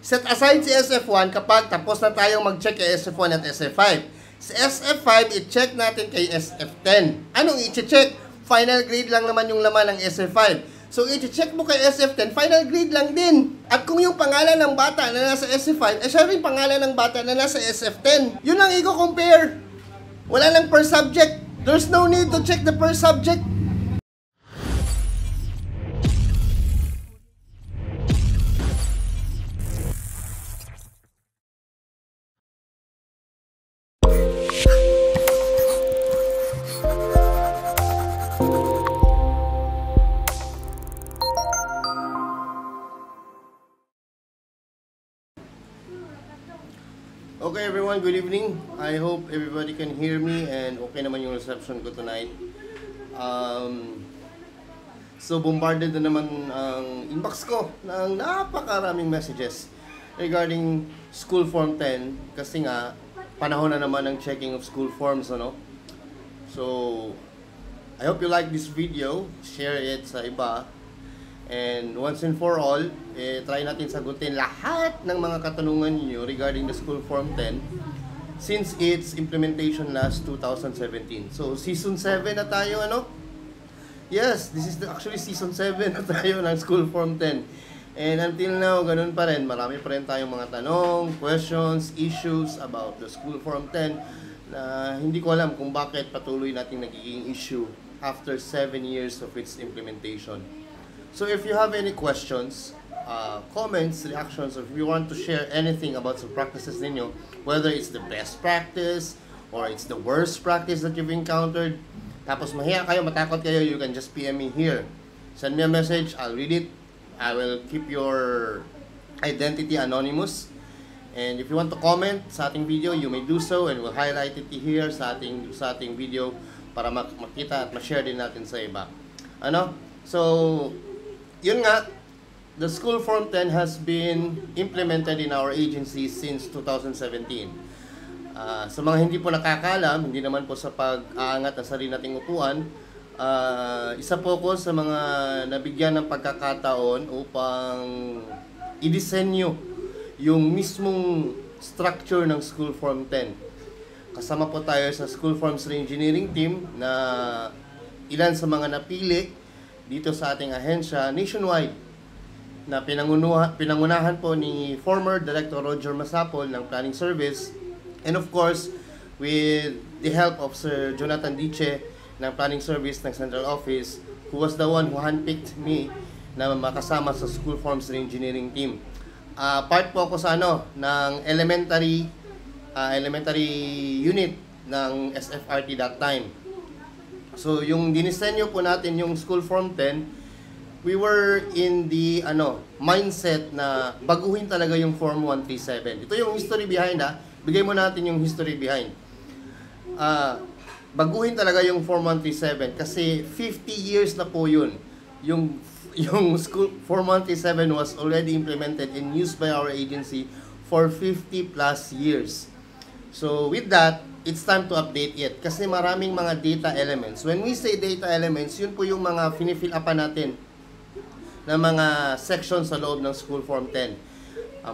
Set aside si SF1 kapag tapos na tayong mag-check kay SF1 at SF5. Sa SF5, i-check natin kay SF10. Anong i-check? Final grade lang naman yung laman ng SF5. So, i-check mo kay SF10, final grade lang din. At kung yung pangalan ng bata na nasa SF5, siya rin pangalan ng bata na nasa SF10. Yun lang i-compare. Wala lang per subject. There's no need to check the per subject. Okay everyone, good evening. I hope everybody can hear me and okay naman yung reception ko tonight. So bombarded na naman ang inbox ko ng napakaraming messages regarding School Form 10 kasi nga panahon na naman ng checking of school forms, ano? So I hope you like this video, share it sa iba. And once and for all, try natin sagutin lahat ng mga katanungan niyo regarding the School Form 10 since its implementation last 2017. So, Season 7 na tayo, ano? Yes, this is actually Season 7 na tayo ng School Form 10. And until now, ganun pa rin. Marami pa rin tayong mga tanong, questions, issues about the School Form 10 na hindi ko alam kung bakit patuloy nating nagiging issue after 7 years of its implementation. So if you have any questions, comments, reactions, or if you want to share anything about some practices ninyo, whether it's the best practice or it's the worst practice that you've encountered, tapos mahiya kayo, matakot kayo, you can just PM me here. Send me a message, I'll read it. I will keep your identity anonymous. And if you want to comment sa ating video, you may do so and we'll highlight it here sa ating video para makita at ma-share din natin sa iba. Ano? So, yun nga, the School Form 10 has been implemented in our agency since 2017. Sa mga hindi po nakakalam, hindi naman po sa pag-aangat ng sarili nating upuan, isa po ko sa mga nabigyan ng pagkakataon upang idisenyo yung mismong structure ng School Form 10. Kasama po tayo sa School Forms Reengineering team na ilan sa mga napili dito sa ating ahensya nationwide na pinangunahan po ni former Director Roger Masapol ng Planning Service and of course with the help of Sir Jonathan Diche ng Planning Service ng Central Office who was the one who handpicked me na makasama sa School Forms Engineering team. Part po ako sa ng elementary unit ng SFRT that time. So, yung dinisenyo po natin yung School Form 10, we were in the mindset na baguhin talaga yung Form 137. Ito yung history behind Bigay mo natin yung history behind. Baguhin talaga yung Form 137 kasi 50 years na po yun. Yung School Form 137 was already implemented and used by our agency for 50 plus years. So, with that, it's time to update it kasi maraming mga data elements. When we say data elements, yun po yung mga finifill upan natin na mga sections sa loob ng School Form 10.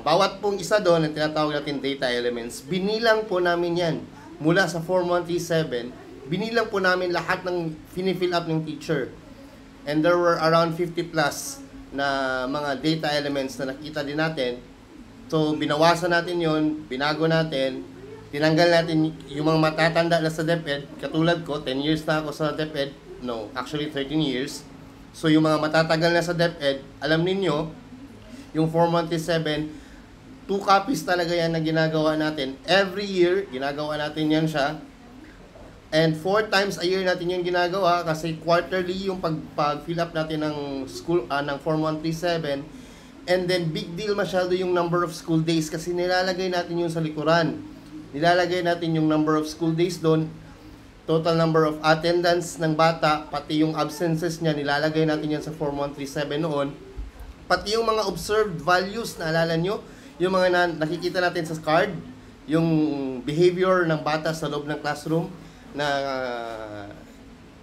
Bawat pong isa doon na tinatawag natin data elements, binilang po namin yan. Mula sa Form 137, binilang po namin lahat ng finifill up ng teacher. And there were around 50 plus na mga data elements na nakita din natin. So, binawasan natin yon, binago natin, tinanggal natin yung mga matatanda na sa DepEd. Katulad ko, 10 years na ako sa DepEd. No, actually 13 years. So, yung mga matatagal na sa DepEd, alam ninyo, yung Form 137, 2 copies talaga yan na ginagawa natin. Every year, ginagawa natin yan siya. And 4 times a year natin yung ginagawa kasi quarterly yung pag-fill up natin ng Form 137. And then, big deal masyado yung number of school days kasi nilalagay natin yung sa likuran. Nilalagay natin yung number of school days doon, total number of attendance ng bata, pati yung absences niya, nilalagay natin yan sa Form 137 noon. Pati yung mga observed values, naalala nyo? Yung mga nakikita natin sa card, yung behavior ng bata sa loob ng classroom, na,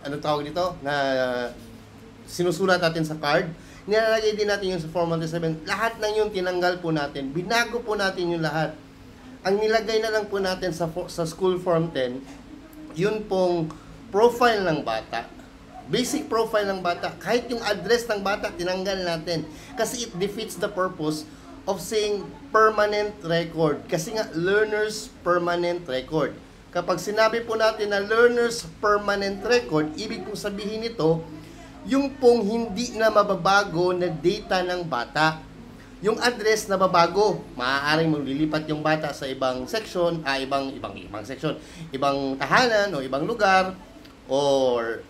ano tawag dito? Na sinusulat natin sa card. nilalagay din natin yung sa Form 137. Lahat ng yung tinanggal po natin. Binago po natin yung lahat. Ang nilagay na lang po natin sa School Form 10, yun pong profile ng bata. Basic profile ng bata. Kahit yung address ng bata, tinanggal natin. Kasi it defeats the purpose of saying permanent record. Kasi nga, learner's permanent record. Kapag sinabi po natin na learner's permanent record, ibig pong sabihin nito, yung pong hindi na mababago na data ng bata. Yung address na babago, maaaring maglilipat yung bata sa ibang section, ibang section, ibang tahanan o ibang lugar, or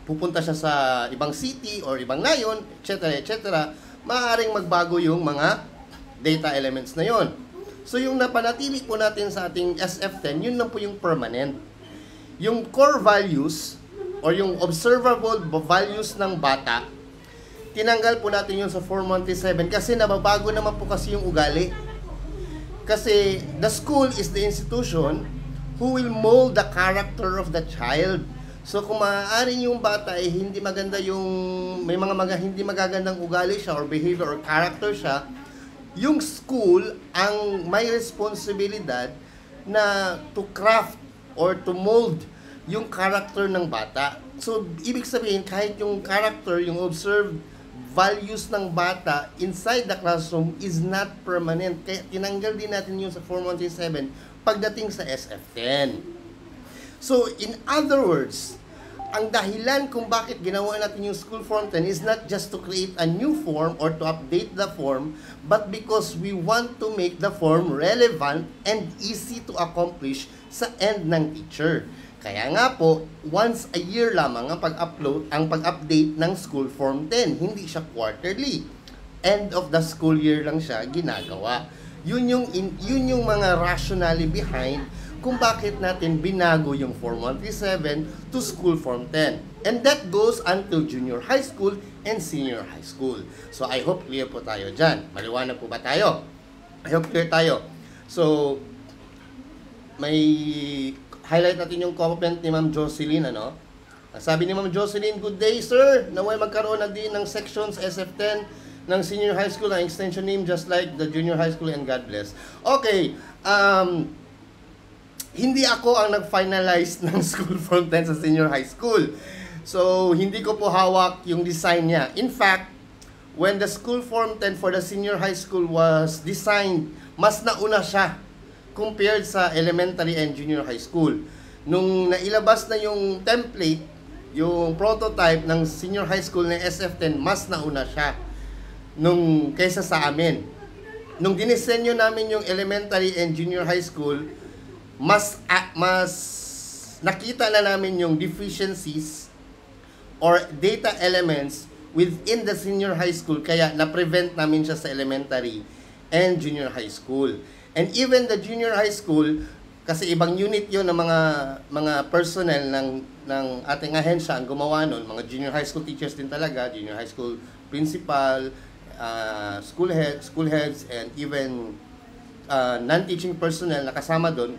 pupunta siya sa ibang city or ibang nayon, etc. etc. Maaaring magbago yung mga data elements na yon. So yung napanatili po natin sa ating SF10, yun lang po yung permanent. Yung core values or yung observable values ng bata, tinanggal po natin yun sa Form 137 kasi nababago naman po kasi yung ugali. Kasi the school is the institution who will mold the character of the child. So kung maaaring yung bata ay hindi maganda may mga hindi magagandang ugali siya or behavior or character siya, yung school ang may responsibilidad na to craft or to mold yung character ng bata. So ibig sabihin kahit yung character, yung observed values ng bata inside the classroom is not permanent. Kaya tinanggal din natin yung sa Form 137 pagdating sa SF10. So, in other words, ang dahilan kung bakit ginawa natin yung School Form 10 is not just to create a new form or to update the form, but because we want to make the form relevant and easy to accomplish sa end ng teacher. Kaya nga po, once a year lamang ang pag-update ng School Form 10. Hindi siya quarterly. End of the school year lang siya ginagawa. Yun yung mga rationale behind kung bakit natin binago yung Form 137 to School Form 10. And that goes until junior high school and senior high school. So I hope clear po tayo dyan. Maliwanag po ba tayo? I hope clear tayo. So, may highlight natin yung comment ni Ma'am Jocelyn, ano? Sabi ni Ma'am Jocelyn, good day, sir. Naway magkaroon na din ng sections SF10 ng senior high school ang extension name just like the junior high school, and God bless. Okay, hindi ako ang nag-finalize ng School Form 10 sa senior high school. So, hindi ko po hawak yung design niya. In fact, when the School Form 10 for the senior high school was designed, mas nauna siya compared sa elementary and junior high school. Nung nailabas na yung template, yung prototype ng senior high school ng SF10, mas nauna siya kaysa sa amin. Nung dinisenyo namin yung elementary and junior high school, mas nakita na namin yung deficiencies or data elements within the senior high school, kaya na-prevent namin siya sa elementary and junior high school. And even the junior high school, kasi ibang unit yun ng mga personnel ng ating ahensya ang gumawa nun, mga junior high school teachers din talaga, junior high school principal, school heads, and even non-teaching personnel na kasama doon.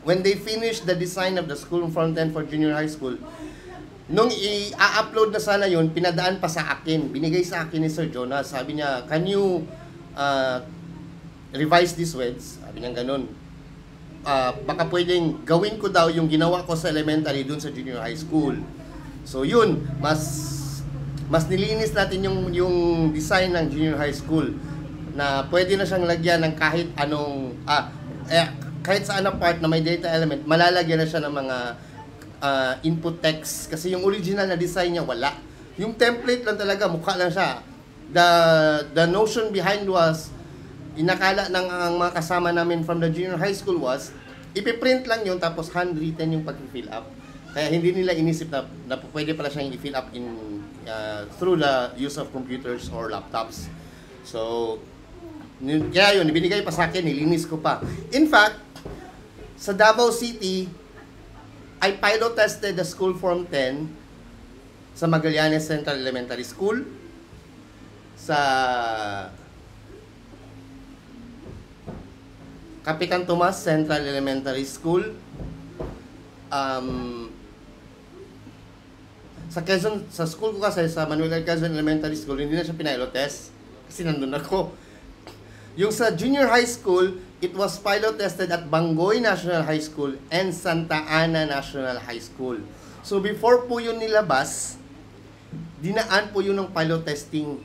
When they finished the design of the School Form 10 for junior high school, nung i-upload na sana yun, pinadaan pa sa akin, binigay sa akin ni Sir Jonas. Sabi niya, can you revise these words? Sabi niya ganun. Baka pwedeng gawin ko daw yung ginawa ko sa elementary dun sa junior high school. So yun, mas nilinis natin yung design ng junior high school na pwede na siyang lagyan ng kahit anong kahit saan na part na may data element, malalagyan na siya ng mga input text kasi yung original na design niya wala. Yung template lang talaga, mukha lang siya. The notion behind was, inakala ng ang mga kasama namin from the junior high school was, ipiprint lang yun tapos handwritten yung pag-fill up. Kaya hindi nila inisip na pwede pala siyang i-fill up through the use of computers or laptops. So, kaya yun, ibinigay pa sa akin, nilinis ko pa. In fact, sa Davao City, I pilot tested the School Form 10 sa Magallanes Central Elementary School, sa Kapitan Tomas Central Elementary School, Sa Quezon, sa school ko kasi, sa Manuel L. Quezon Elementary School, hindi na siya pilot test. Kasi nandun ako. Yung sa junior high school, it was pilot tested at Bangoy National High School and Santa Ana National High School. So before po yun nilabas, dinaan po yun ng pilot testing.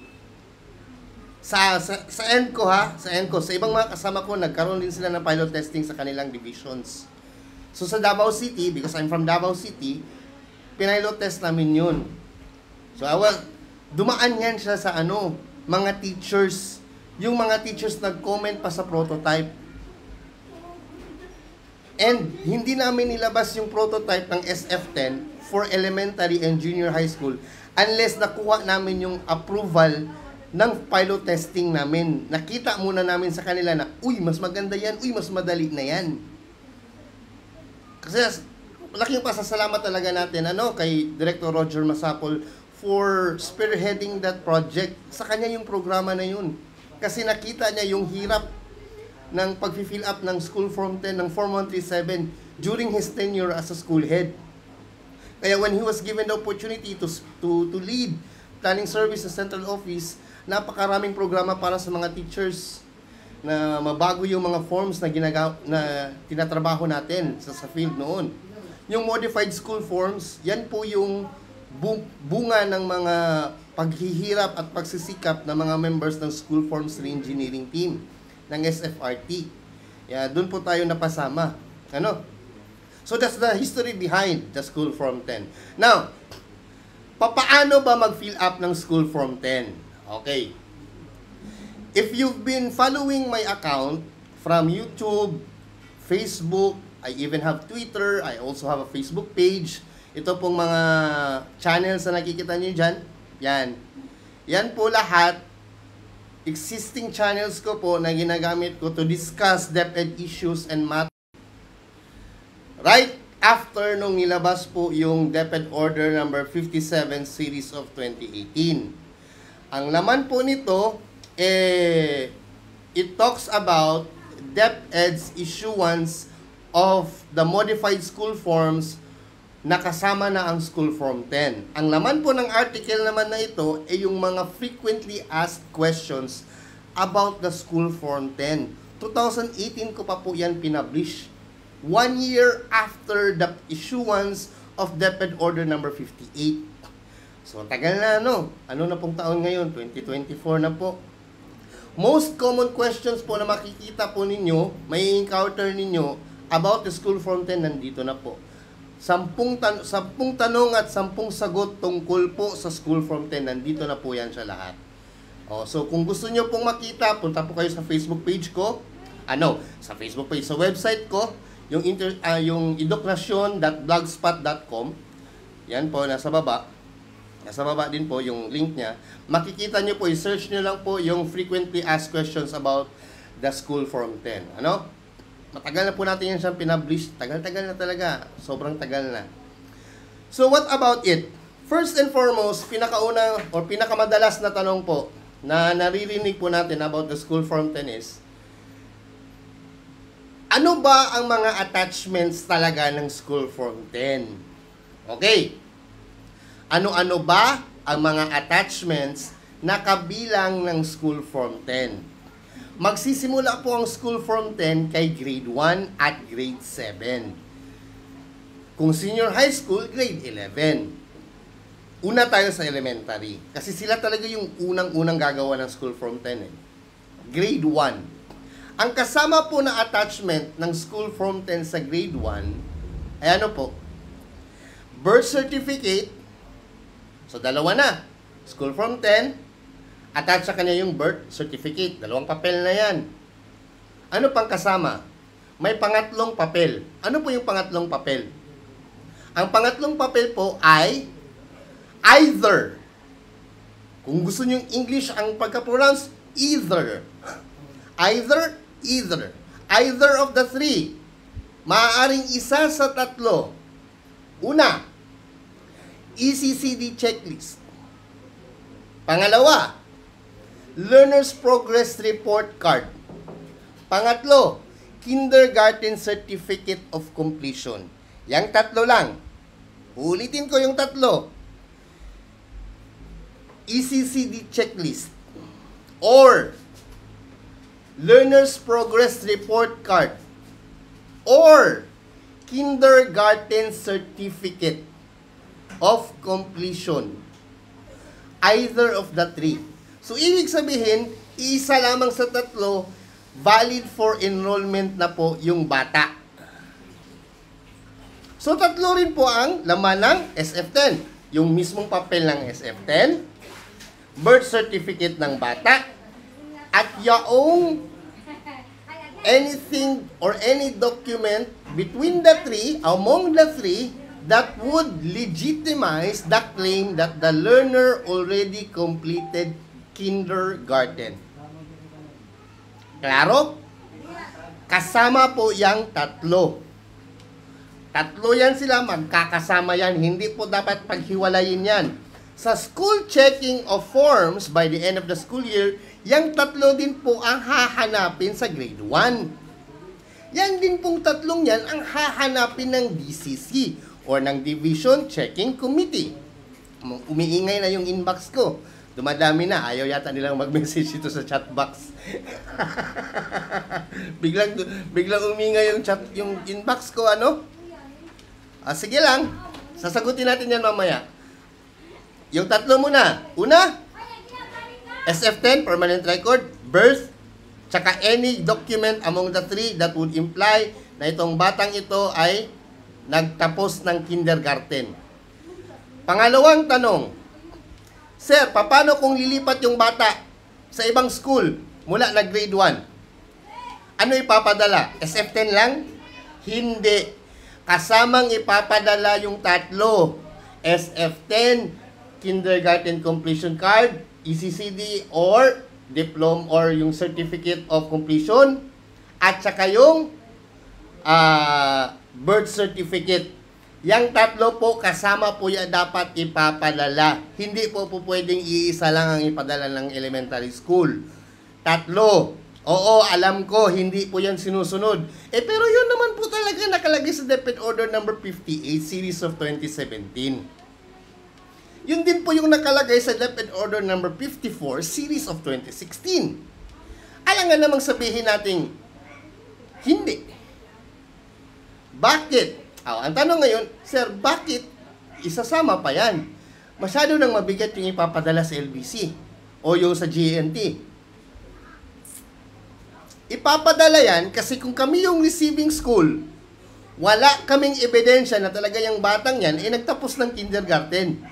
Sa ENCO ha, sa ENCO, sa ibang mga kasama ko, nagkaroon din sila ng pilot testing sa kanilang divisions. So sa Davao City, because I'm from Davao City, pinilot test namin yun. So dumaan yan siya sa mga teachers. Yung mga teachers nag-comment pa sa prototype. And hindi namin nilabas yung prototype ng SF10 for elementary and junior high school unless nakuha namin yung approval ng pilot testing namin. Nakita muna namin sa kanila na, uy, mas maganda yan, uy, mas madali na yan. Kasi malaking pasasalamat talaga natin kay Director Roger Masapol for spearheading that project. Sa kanya yung programa na yun. Kasi nakita niya yung hirap ng pag-fill up ng School Form 10 ng Form 137 during his tenure as a school head. Kaya when he was given the opportunity to lead planning service sa central office, napakaraming programa para sa mga teachers na mabago yung mga forms na tinatrabaho natin sa field noon. Yung modified school forms, yan po yung bunga ng mga paghihirap at pagsisikap ng mga members ng School Forms Re-Engineering Team ng SFRT. Doon po tayo napasama. So that's the history behind the School Form 10. Now, papaano ba mag-fill up ng School Form 10? Okay. If you've been following my account from YouTube, Facebook, I even have Twitter, I also have a Facebook page. Ito pong mga channels na nakikita niyo dyan. Yan. Yan po lahat. Existing channels ko po na ginagamit ko to discuss DepEd issues and matters. Right after nung nilabas po yung DepEd Order number 57 series of 2018. Ang laman po nito, it talks about DepEd's issuance of the modified school forms na kasama na ang School Form 10. Ang laman po ng article naman na ito ay yung mga frequently asked questions about the School Form 10. 2018 ko pa po yan pinablish. 1 year after the issuance of DepEd Order number 58. So, tagal na Ano na pong taon ngayon? 2024 na po. Most common questions po na makikita po ninyo, may encounter ninyo about the School Form 10, nandito na po. 10 tanong at 10 sagot tungkol po sa School Form 10, nandito na po yan siya lahat. So, kung gusto nyo pong makita, punta po kayo sa Facebook page ko. Sa Facebook page, sa website ko, yung eduknasyon.blogspot.com. Yan po, nasa baba. Nasa baba din po yung link niya. Makikita nyo po, i-search nyo lang po yung frequently asked questions about the School Form 10. Matagal na po natin yan siyang pinablish. Tagal-tagal na talaga. Sobrang tagal na. So, what about it? First and foremost, pinakauna or pinakamadalas na tanong po na naririnig po natin about the School Form 10 is, ano ba ang mga attachments talaga ng School Form 10? Okay. Ano-ano ba ang mga attachments na kabilang ng School Form 10? Magsisimula po ang School Form 10 kay Grade 1 at Grade 7. Kung senior high school, Grade 11. Una tayo sa elementary. Kasi sila talaga yung unang-unang gagawa ng School Form 10. Grade 1. Ang kasama po na attachment ng School Form 10 sa Grade 1 ay birth certificate. So, dalawa na. School Form 10, attach sa kanya yung birth certificate. Dalawang papel na yan. Ano pang kasama? May pangatlong papel. Ano po yung pangatlong papel? Ang pangatlong papel po ay either. Kung gusto nyo yung English ang pagka-pronounce, either. Either. Either of the three. Maaaring isa sa tatlo. Una, ECCD checklist. Pangalawa, Learner's Progress Report Card. Pangatlo, Kindergarten Certificate of Completion. Yang tatlo lang. Ulitin ko yung tatlo. ECCD checklist or Learner's Progress Report Card or Kindergarten Certificate of Completion. Either of the three. So, ibig sabihin, isa lamang sa tatlo, valid for enrollment na po yung bata. So, tatlo rin po ang laman ng SF10. Yung mismong papel ng SF10, birth certificate ng bata, at yung anything or any document between the three, among the three, that would legitimize the claim that the learner already completed kindergarten. Klaro? Kasama po yung tatlo. Tatlo yan sila, magkakasama yan. Hindi po dapat paghiwalayin yan. Sa school checking of forms by the end of the school year, yang tatlo din po ang hahanapin sa grade 1. Yan din pong tatlong yan ang hahanapin ng DCC or ng Division Checking Committee. Umiingay na yung inbox ko. Dumadami na. Ayaw yata nilang mag-message ito sa chat box. biglang umingay yung inbox ko, ano? Sige lang. Sasagutin natin yan mamaya. Yung tatlo muna. Una, SF10, permanent record, birth, tsaka any document among the three that would imply na itong batang ito ay nagtapos ng kindergarten. Pangalawang tanong, Sir, paano kung lilipat yung bata sa ibang school mula na grade 1? Ano ipapadala? SF10 lang? Hindi. Kasamang ipapadala yung tatlo. SF10, Kindergarten Completion Card, ECCD, or diploma or yung Certificate of Completion, at saka yung birth certificate. Yang tatlo po, kasama po yan dapat ipapadala. Hindi po pwedeng iisa lang ang ipadala ng elementary school. Tatlo. Oo, alam ko, hindi po yan sinusunod. Pero yun naman po talaga nakalagay sa DepEd Order number 58, Series of 2017. Yun din po yung nakalagay sa DepEd Order number 54, Series of 2016. Alangan namang sabihin natin, hindi. Bakit? Ang tanong ngayon, Sir, bakit isasama pa yan? Masyado nang mabigat yung ipapadala sa LBC o yung sa GNT. Ipapadala yan kasi kung kami yung receiving school, wala kaming ebidensya na talaga yung batang yan ay nagtapos ng kindergarten.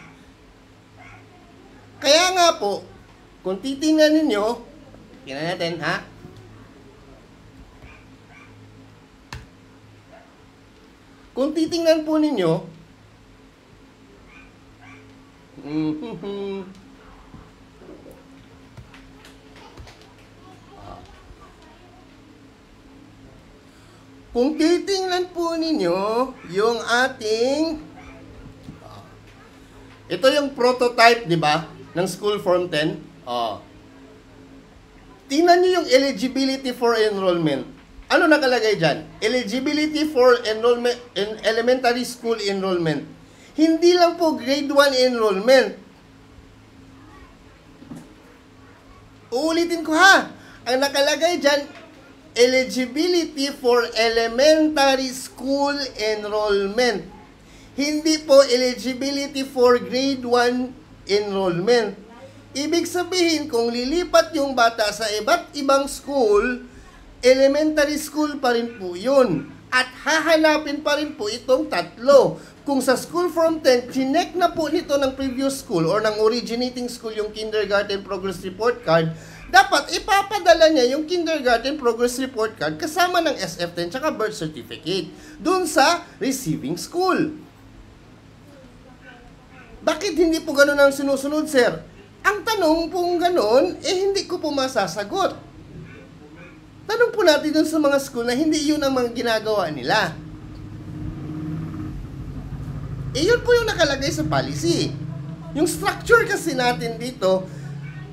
Kaya nga po, kung titingnan ninyo, tingnan natin, ha? Kung titingnan po ninyo, kung titingnan po ninyo yung ating, ito yung prototype, di ba, ng School Form 10. Tingnan nyo yung eligibility for enrollment. Ano nakalagay dyan? Eligibility for enrollment in elementary school enrollment. Hindi lang po grade 1 enrollment. Uulitin ko ha. Ang nakalagay dyan, eligibility for elementary school enrollment. Hindi po eligibility for grade 1 enrollment. Ibig sabihin, kung lilipat yung bata sa iba't ibang school, elementary school pa rin po yun. At hahanapin pa rin po itong tatlo. Kung sa School Form 10, chinek na po nito ng previous school or ng originating school yung Kindergarten Progress Report Card, dapat ipapadala niya yung Kindergarten Progress Report Card kasama ng SF10 tsaka birth certificate dun sa receiving school. Bakit hindi po ganun ang sinusunod, sir? Ang tanong pong ganun, hindi ko po masasagot. Tanong po natin dun sa mga school na hindi yun ang mga ginagawa nila. Yun po yung nakalagay sa policy. Yung structure kasi natin dito,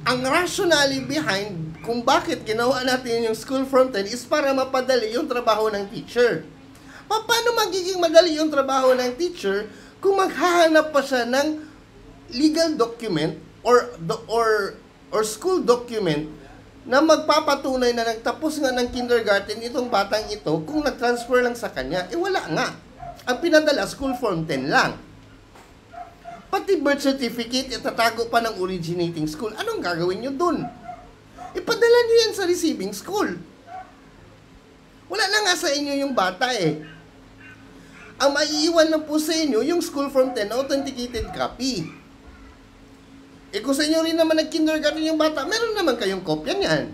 ang rationale behind kung bakit ginawa natin yung School Form 10 is para mapadali yung trabaho ng teacher. Paano magiging madali yung trabaho ng teacher kung maghahanap pa siya ng legal document or school document na magpapatunay na nagtapos nga ng kindergarten itong batang ito kung nag-transfer lang sa kanya. Wala nga. Ang pinadala, school form 10 lang. Pati birth certificate, itatago pa ng originating school. Anong gagawin nyo dun? Ipadala nyo yan sa receiving school. Wala na nga sa inyo yung bata eh. Ang maiiwan lang po sa inyo, yung school form 10 authenticated copy. Kung sa inyo rin naman nag-kindergarten yung bata, meron naman kayong kopya niyan.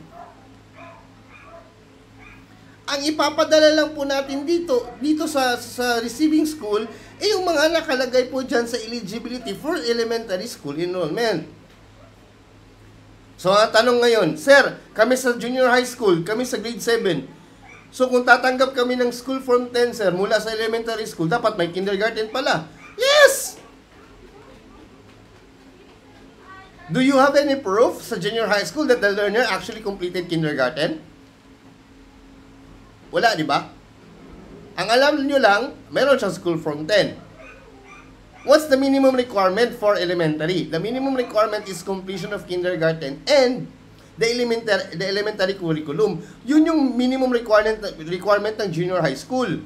Ang ipapadala lang po natin dito sa receiving school, yung mga nakalagay po dyan sa eligibility for elementary school enrollment. So, ang tanong ngayon, Sir, kami sa junior high school, kami sa grade 7. So, kung tatanggap kami ng school form 10, sir, mula sa elementary school, dapat may kindergarten pala. Yes! Do you have any proof sa junior high school that the learner actually completed kindergarten? Wala, di ba? Ang alam nyo lang, meron siyang school form 10. What's the minimum requirement for elementary? The minimum requirement is completion of kindergarten and the elementary curriculum. Yun yung minimum requirement ng junior high school.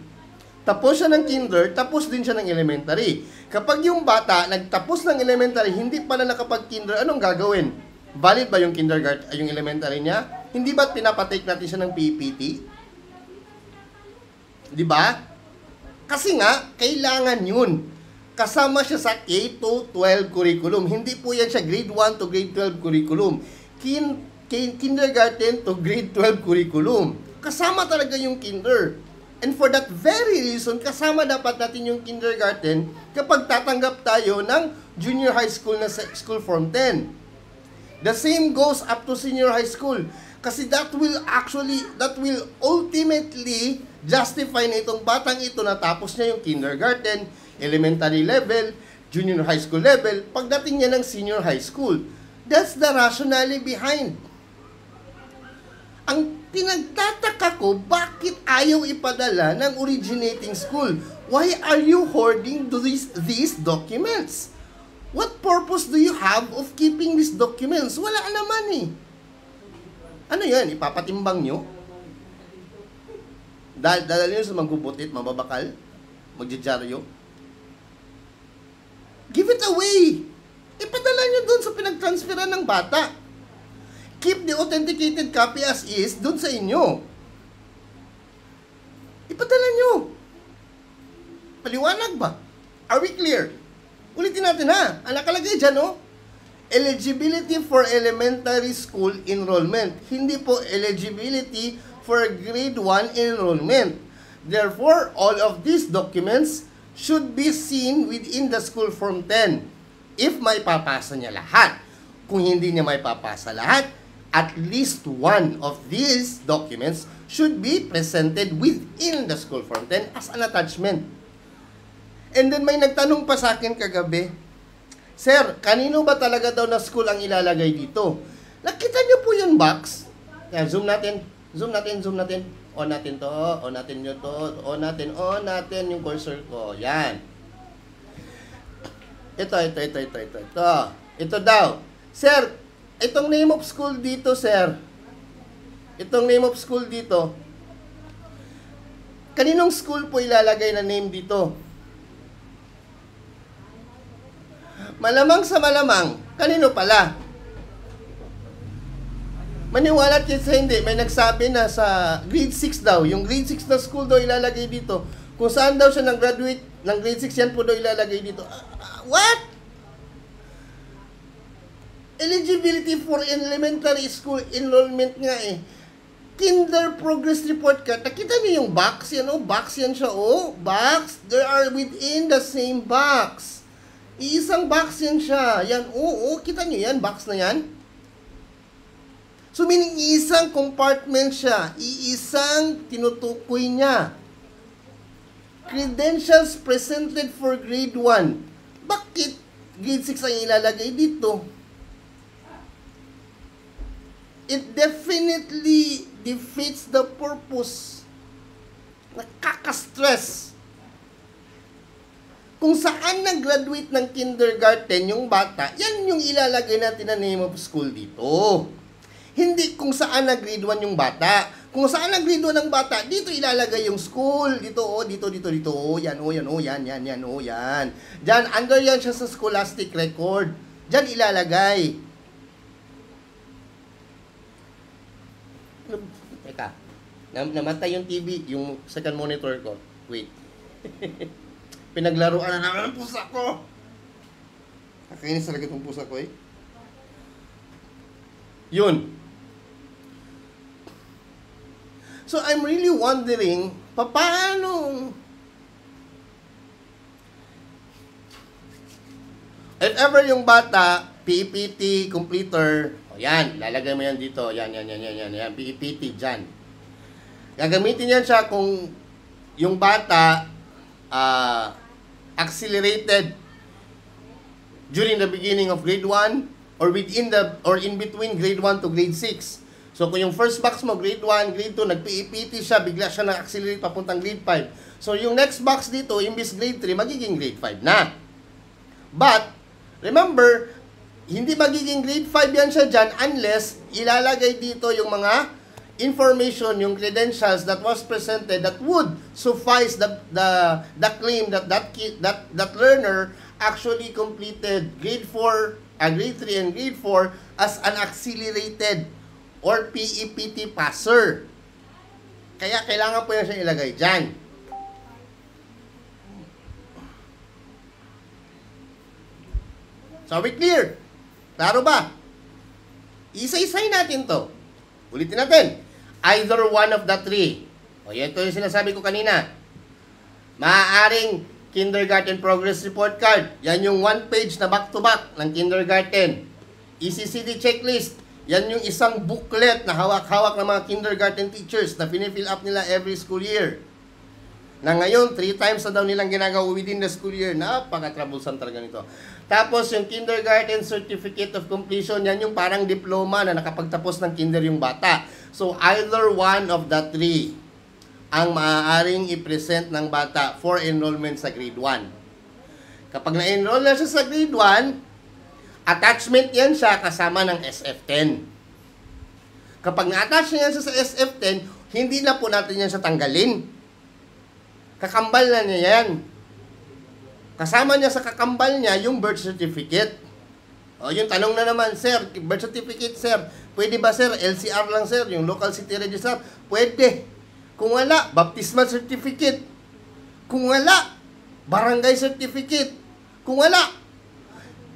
Tapos siya ng kinder, tapos din siya ng elementary. Kapag yung bata nagtapos ng elementary, hindi pala nakapag-kinder, anong gagawin? Valid ba yung kindergarten, yung elementary niya? Hindi ba pinapatake natin siya ng PPT? Di ba? Kasi nga, kailangan yun. Kasama siya sa K-12 curriculum. Hindi po yan siya grade 1 to grade 12 curriculum. Kindergarten to grade 12 curriculum. Kasama talaga yung kinder. And for that very reason, kasama dapat natin yung kindergarten kapag tatanggap tayo ng junior high school na school form 10. The same goes up to senior high school. Kasi that will ultimately justify na itong batang ito na tapos niya yung kindergarten, elementary level, junior high school level, pagdating niya ng senior high school. That's the rationale behind. Ang pinagtataka ko, bakit ayaw ipadala ng originating school? Why are you hoarding these documents? What purpose do you have of keeping these documents? Wala naman eh. Ano yan? Ipapatimbang nyo? Dadalhin nyo sa magbubutit, mababakal, magjajaryo? Give it away! Ipadala nyo dun sa pinag-transferan ng bata. Keep the authenticated copy as is dun sa inyo. Ipadala nyo. Paliwanag ba? Are we clear? Ulitin natin ha. Ang nakalagay dyan, no? Eligibility for elementary school enrollment. Hindi po eligibility for grade 1 enrollment. Therefore, all of these documents should be seen within the school form 10. If may papasa niya lahat. Kung hindi niya may papasa lahat, at least one of these documents should be presented within the school form 10 as an attachment. And then may nagtanong pa sa akin kagabi, Sir, kanino ba talaga daw na school ang ilalagay dito? Nakita niyo po yung box? Yan, zoom natin. On natin to, on natin nyo to, on natin yung cursor ko. Yan. Ito. Ito daw. Sir, itong name of school dito, sir. Itong name of school dito. Kaninong school po ilalagay na name dito? Malamang sa malamang, kanino pala? Maniwala kayo sa hindi, may nagsabi na sa grade 6 daw, yung grade 6 na school daw ilalagay dito. Kung saan daw siya nang-graduate ng grade 6, yan po daw ilalagay dito. What? Eligibility for elementary school enrollment nga eh. Kinder Progress Report Card. Nakita niyo yung box? Yan oh, box yan siya oh. Box. They are within the same box. Iisang box yan siya. Yan, oo, kita nyo yan, box na yan. So, meaning, iisang compartment siya. Iisang tinutukoy niya. Credentials presented for grade 1. Bakit grade 6 ang ilalagay dito? It definitely defeats the purpose. Nakaka-stress. Kung saan nag-graduate ng kindergarten yung bata, yan yung ilalagay natin na name of school dito. Hindi kung saan nag-grade 1 yung bata. Kung saan nag-grade 1 ng bata, dito ilalagay yung school. Dito, dito. Yan, yan. Diyan, under yan siya sa scholastic record. Diyan ilalagay. Teka, namatay yung TV, yung second monitor ko. Wait. Pinaglaruan na naman ang pusa ko. Kakainis talaga itong pusa ko eh. Yun. So, I'm really wondering, paano, if ever yung bata, PEPT, completer, o yan, lalagay mo yan dito, yan, PEPT, dyan. Gagamitin yan siya kung yung bata, accelerated during the beginning of grade 1, or in between grade 1 to grade 6. So, kung yung first box mo, grade 1, grade 2, nag-PEPT siya, bigla siya nag-accelerate papuntang grade 5. So, yung next box dito, imbis grade 3, magiging grade 5 na. But, remember, hindi magiging grade 5 yan siya dyan unless ilalagay dito yung mga information, yung credentials that was presented that would suffice the claim that learner actually completed grade 4, grade 3 and grade 4 as an accelerated or PEPT passer. Kaya kailangan po yan siya ilagay dyan. So, are we clear? Klaro ba? Isa-isay natin to. Ulitin natin. Either one of the three. O, ito yung sinasabi ko kanina. Maaaring kindergarten progress report card. Yan yung one page na back-to-back ng kindergarten. ECCD checklist. Yan yung isang booklet na hawak-hawak ng mga kindergarten teachers na pinifill up nila every school year. Na ngayon, 3 times na daw nilang ginagawa within the school year. Napaka-troublesome talaga nito. Tapos, yung kindergarten certificate of completion, yan yung parang diploma na nakapagtapos ng kinder yung bata. So, either one of the three ang maaaring i-present ng bata for enrollment sa grade 1. Kapag na-enroll na siya sa grade 1, attachment yan siya kasama ng SF10. Kapag na-attach niya siya sa SF10, hindi na po natin yan siya tanggalin. Kakambal na niya yan. Kasama niya sa kakambal niya yung birth certificate. O, yung tanong na naman, sir, birth certificate, sir, pwede ba, sir, LCR lang, sir, yung local city register? Pwede. Kung wala, baptismal certificate. Kung wala, barangay certificate. Kung wala,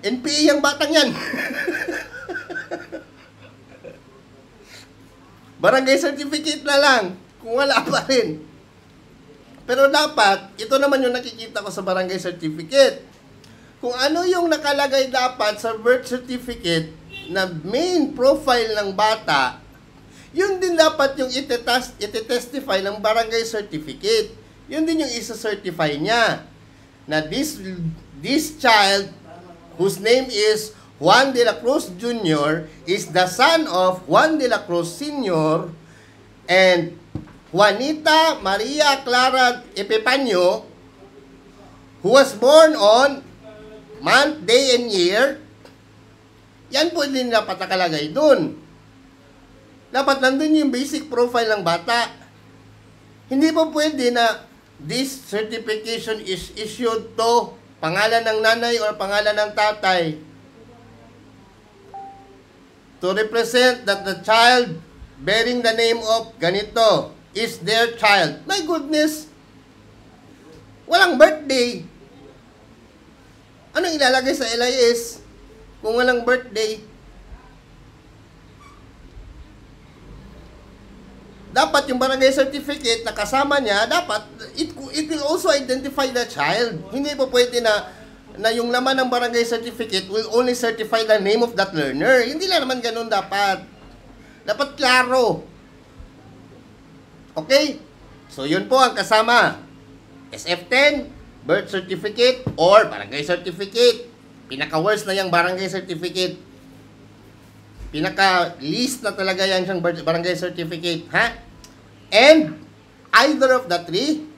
NPA yung batang yan. Barangay certificate na lang. Kung wala pa rin. Pero dapat, ito naman yung nakikita ko sa barangay certificate. Kung ano yung nakalagay dapat sa birth certificate na main profile ng bata, yun din dapat yung iti-testify ng barangay certificate. Yun din yung isa-certify niya. Na this child, whose name is Juan de la Cruz Jr., is the son of Juan de la Cruz Sr. and Juanita Maria Clara Epipanyo, who was born on month, day, and year. Yan po din dapat nakalagay dun. Dapat nandun yung basic profile ng bata. Hindi po pwede na this certification is issued to pangalan ng nanay or pangalan ng tatay to represent that the child bearing the name of ganito is their child. My goodness! Walang birthday. Anong ilalagay sa LIS kung walang birthday? Dapat yung barangay certificate na kasama niya, dapat it will also identify the child. Hindi po pwede na yung laman ng barangay certificate will only certify the name of that learner. Hindi lang naman ganun dapat. Dapat klaro. Okay? So, yun po ang kasama. SF10, birth certificate, or barangay certificate. Pinaka-worst na yung barangay certificate. Pinaka-least na talaga yan siyang barangay certificate. Ha? And, either of the three,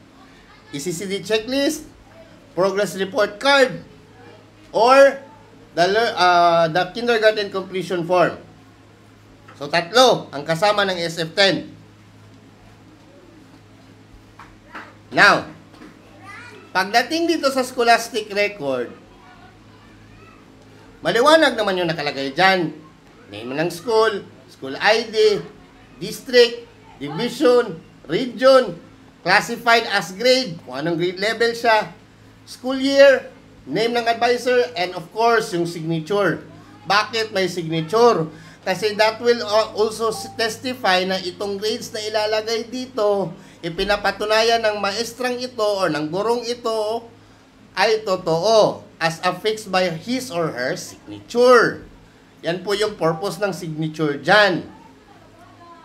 ECCD checklist, progress report card, or the kindergarten completion form. So, tatlo ang kasama ng SF10. Now, pagdating dito sa scholastic record, maliwanag naman yung nakalagay dyan. Name ng school, school ID, district, division, region, classified as grade, kung anong grade level siya, school year, name ng advisor, and of course, yung signature. Bakit may signature? Kasi that will also testify na itong grades na ilalagay dito, ipinapatunayan ng maestrang ito or ng gurong ito ay totoo as affixed by his or her signature. Yan po yung purpose ng signature dyan.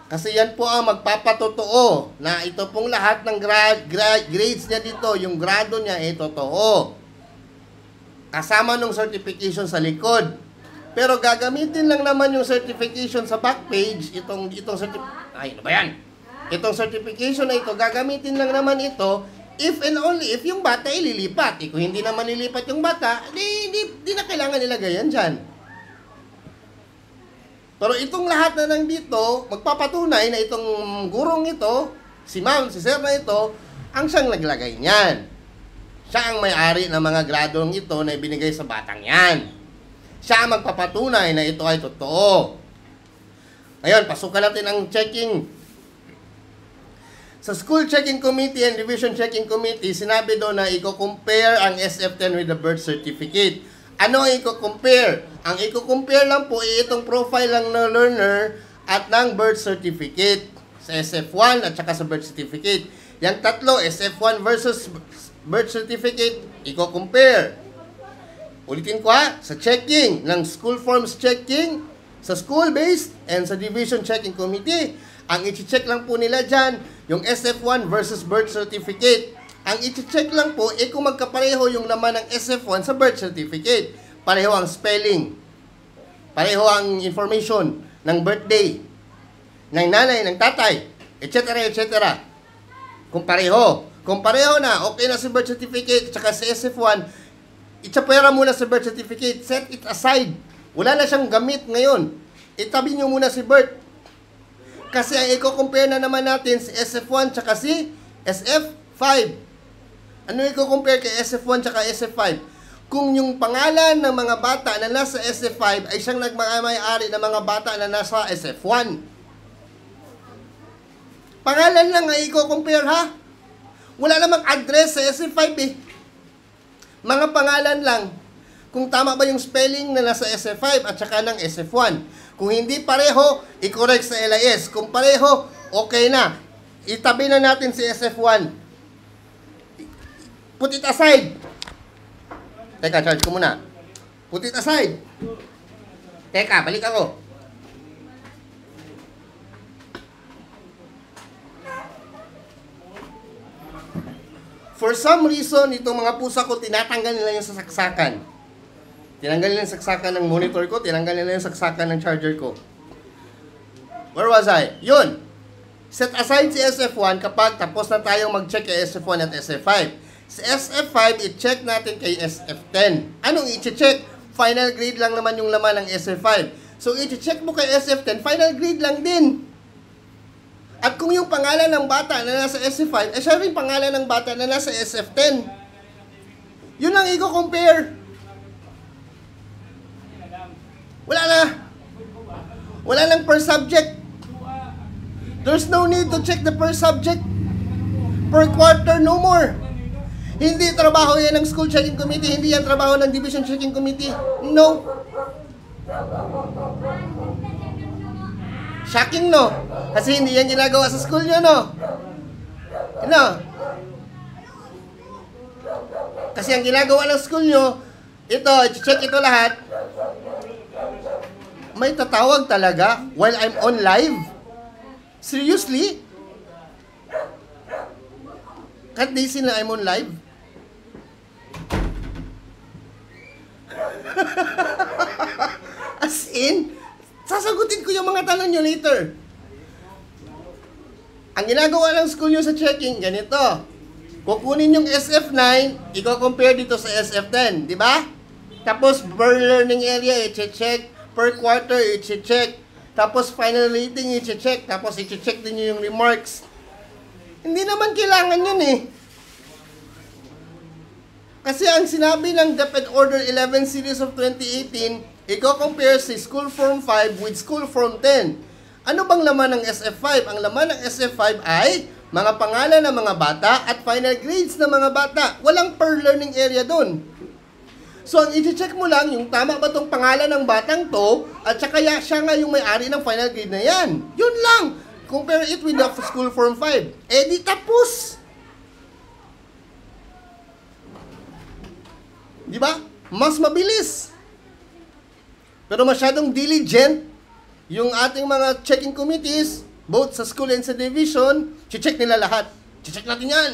Kasi yan po ang magpapatotoo na ito pong lahat ng grades niya dito, yung grado niya ay totoo. Kasama nung certification sa likod. Pero gagamitin lang naman yung certification sa back page, itong ano ba yan? Itong certification na ito, gagamitin lang naman ito if and only if yung bata ililipat. Kung hindi naman lilipat yung bata, di na kailangan nilagay yan dyan. Pero itong lahat na nandito, magpapatunay na itong gurong ito, si ma'am, si sir na ito, ang siyang naglagay niyan. Siya ang may-ari ng mga gradong ito na ibinigay sa batang yan. Siya ang magpapatunay na ito ay totoo. Ngayon, pasukan natin ang checking. Sa School Checking Committee and Division Checking Committee, sinabi doon na i-compare ang SF10 with the birth certificate. Ano ang i-compare? Ang i-compare lang po ay itong profile lang ng learner at ng birth certificate sa SF1 at saka sa birth certificate. Yang tatlo, SF1 versus birth certificate, i-compare. Ulitin ko sa checking ng school forms checking, sa school-based and sa division checking committee, ang i-check lang po nila dyan, yung SF1 versus birth certificate. Ang i-check lang po ay kung magkapareho yung laman ng SF1 sa birth certificate. Pareho ang spelling. Pareho ang information ng birthday, ng nanay, ng tatay, etc. etc. Kung pareho. Kung pareho na, okay na sa birth certificate at saka sa SF1, itsapera muna sa birth certificate. Set it aside. Wala na siyang gamit ngayon. Itabi nyo muna si birth. Kasi ang i-compare na naman natin si SF1 tsaka si SF5. Ano i-compare kay SF1 tsaka SF5? Kung yung pangalan ng mga bata na nasa SF5 ay siyang nagmamay-ari ng mga bata na nasa SF1. Pangalan lang ay i-compare ha? Wala namang address sa SF5 eh. Mga pangalan lang. Kung tama ba yung spelling na nasa SF5 at saka ng SF1. Kung hindi pareho, i-correct sa LIS. Kung pareho, okay na. Itabi na natin si SF1. Put it aside. Teka, charge ko muna. Put it aside. Teka, balik ako. For some reason, itong mga pusa ko, tinatanggal nila yung sasaksakan. Tinanggal nila yung saksakan ng monitor ko, tinanggal nila yung saksakan ng charger ko. Where was I? Yun! Set aside si SF1 kapag tapos na tayong mag-check kay SF1 at SF5. Si SF5, i-check natin kay SF10. Anong i-check? Final grade lang naman yung laman ng SF5. So, i-check mo kay SF10, final grade lang din. At kung yung pangalan ng bata na nasa SF5, siya rin pangalan ng bata na nasa SF10. Yun ang i-compare. Wala na. Wala lang per subject. There's no need to check the per subject. Per quarter, no more. Hindi trabaho yan ng school checking committee. Hindi yan trabaho ng division checking committee. No. Shocking, no? Kasi hindi yan ginagawa sa school nyo, no? No? Kasi ang ginagawa ng school nyo, ito, check ito lahat. May tatawag talaga while I'm on live? Seriously? Can't they see na I'm on live? As in, sasagutin ko yung mga tanong nyo later. Ang ginagawa ng school nyo sa checking, ganito. Kukunin yung SF9, i-compare dito sa SF10, di ba? Tapos, per learning area, i-check. Per quarter, i-check. Tapos, final rating, i-check. Tapos, i-check din yung remarks. Hindi naman kailangan yun eh. Kasi ang sinabi ng DepEd Order 11 Series of 2018, i-compare si School Form 5 with School Form 10. Ano bang laman ng SF5? Ang laman ng SF5 ay mga pangalan ng mga bata at final grades ng mga bata. Walang per learning area doon. So, ang i-check mo lang, yung tama ba tong pangalan ng batang to, at saka siya nga yung may-ari ng final grade na yan. Yun lang. Compare it with the School Form 5. Eh, di tapos. Di ba? Mas mabilis. Pero masyadong diligent yung ating mga checking committees, both sa school and sa division, check nila lahat. Check natin yan.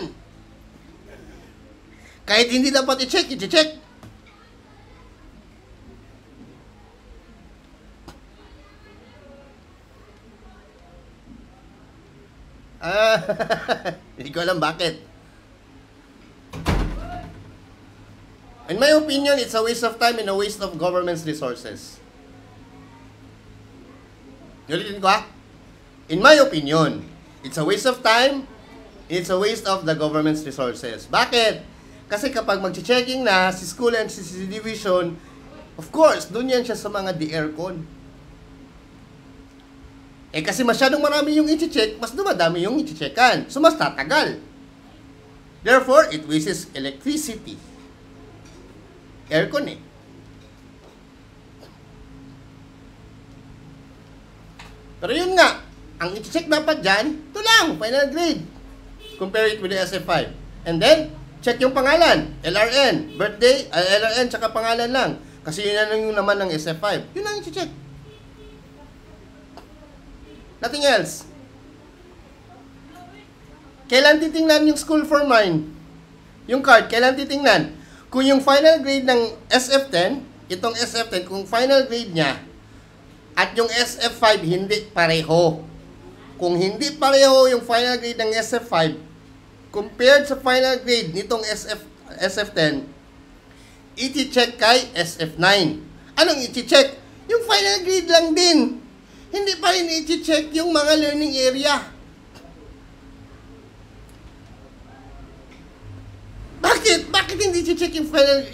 Kahit hindi dapat i-check, i-check. Hindi ko alam bakit. In my opinion, it's a waste of time and a waste of government's resources. Ulitin ko ha? In my opinion, it's a waste of time, it's a waste of the government's resources. Bakit? Kasi kapag mag-checking na si school and si division, of course, dun yan siya sa mga di-aircon. Eh kasi masyadong marami yung i-check, mas dumadami yung i-checkan. So mas tatagal. Therefore, it wastes electricity. Aircon eh. Pero yun nga, ang i-check dapat dyan, ito lang, final grade. Compare it with the SF5. And then, check yung pangalan, LRN, birthday, LRN, tsaka pangalan lang. Kasi yun lang yung naman ng SF5. Yun lang i-check. Nothing else. Kailan titingnan yung school form 9? Yung card, kailan titingnan? Kung yung final grade ng SF10, itong SF10, kung final grade niya, at yung SF5 hindi pareho. Kung hindi pareho yung final grade ng SF5 compared sa final grade nitong SF10, i-check kay SF9. Anong i-check? Yung final grade lang din. Hindi pa rin i-check yung mga learning area. Bakit? Bakit hindi i-check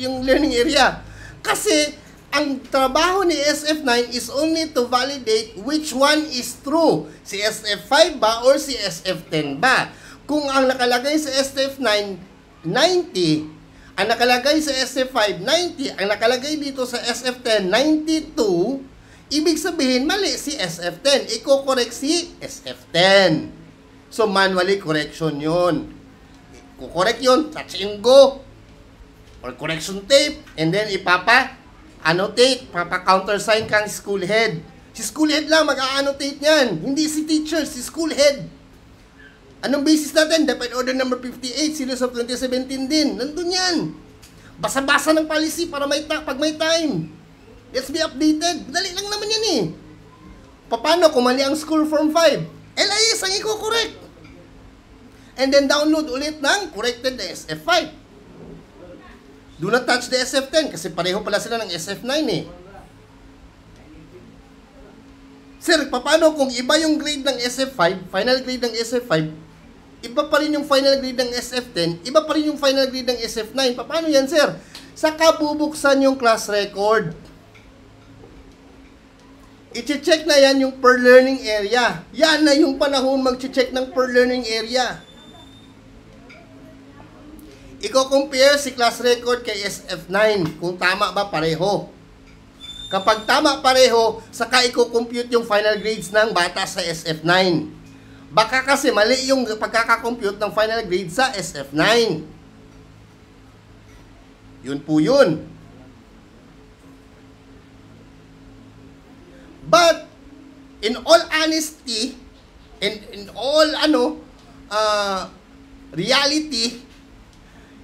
yung learning area? Kasi ang trabaho ni SF9 is only to validate which one is true. Si SF5 ba or si SF10 ba? Kung ang nakalagay sa SF9, 90, ang nakalagay sa SF5, 90, ang nakalagay dito sa SF10, 92, ibig sabihin mali si SF10. Iko-correct si SF10. So, manually correction yun. Kukorek yun, touch and go, or correction tape, and then annotate, papa-countersign kang school head. Si school head lang mag-a-annotate niyan, hindi si teacher, si school head. Anong basis natin? DepEd Order number 58, Series of 2017 din. Nandun yan. Basa-basa ng policy para pag may time. Let's be updated. Dali lang naman yan eh. Paano kung mali ang school form 5? LIS ang i-correct. And then download ulit ng corrected SF5. Do not touch the SF10 kasi pareho pala sila ng SF9 eh. Sir, paano kung iba yung grade ng SF5, final grade ng SF5, iba pa rin yung final grade ng SF10, iba pa rin yung final grade ng SF9. Paano yan, sir? Saka bubuksan yung class record. I-check na yan yung per learning area. Yan na yung panahon mag-check ng per learning area. Iko-compare si class record kay SF9 kung tama ba pareho. Kapag tama pareho, saka iko-compute yung final grades ng bata sa SF9. Baka kasi mali yung pagkakakompute ng final grade sa SF9. Yun po yun. But, in all honesty, in all reality,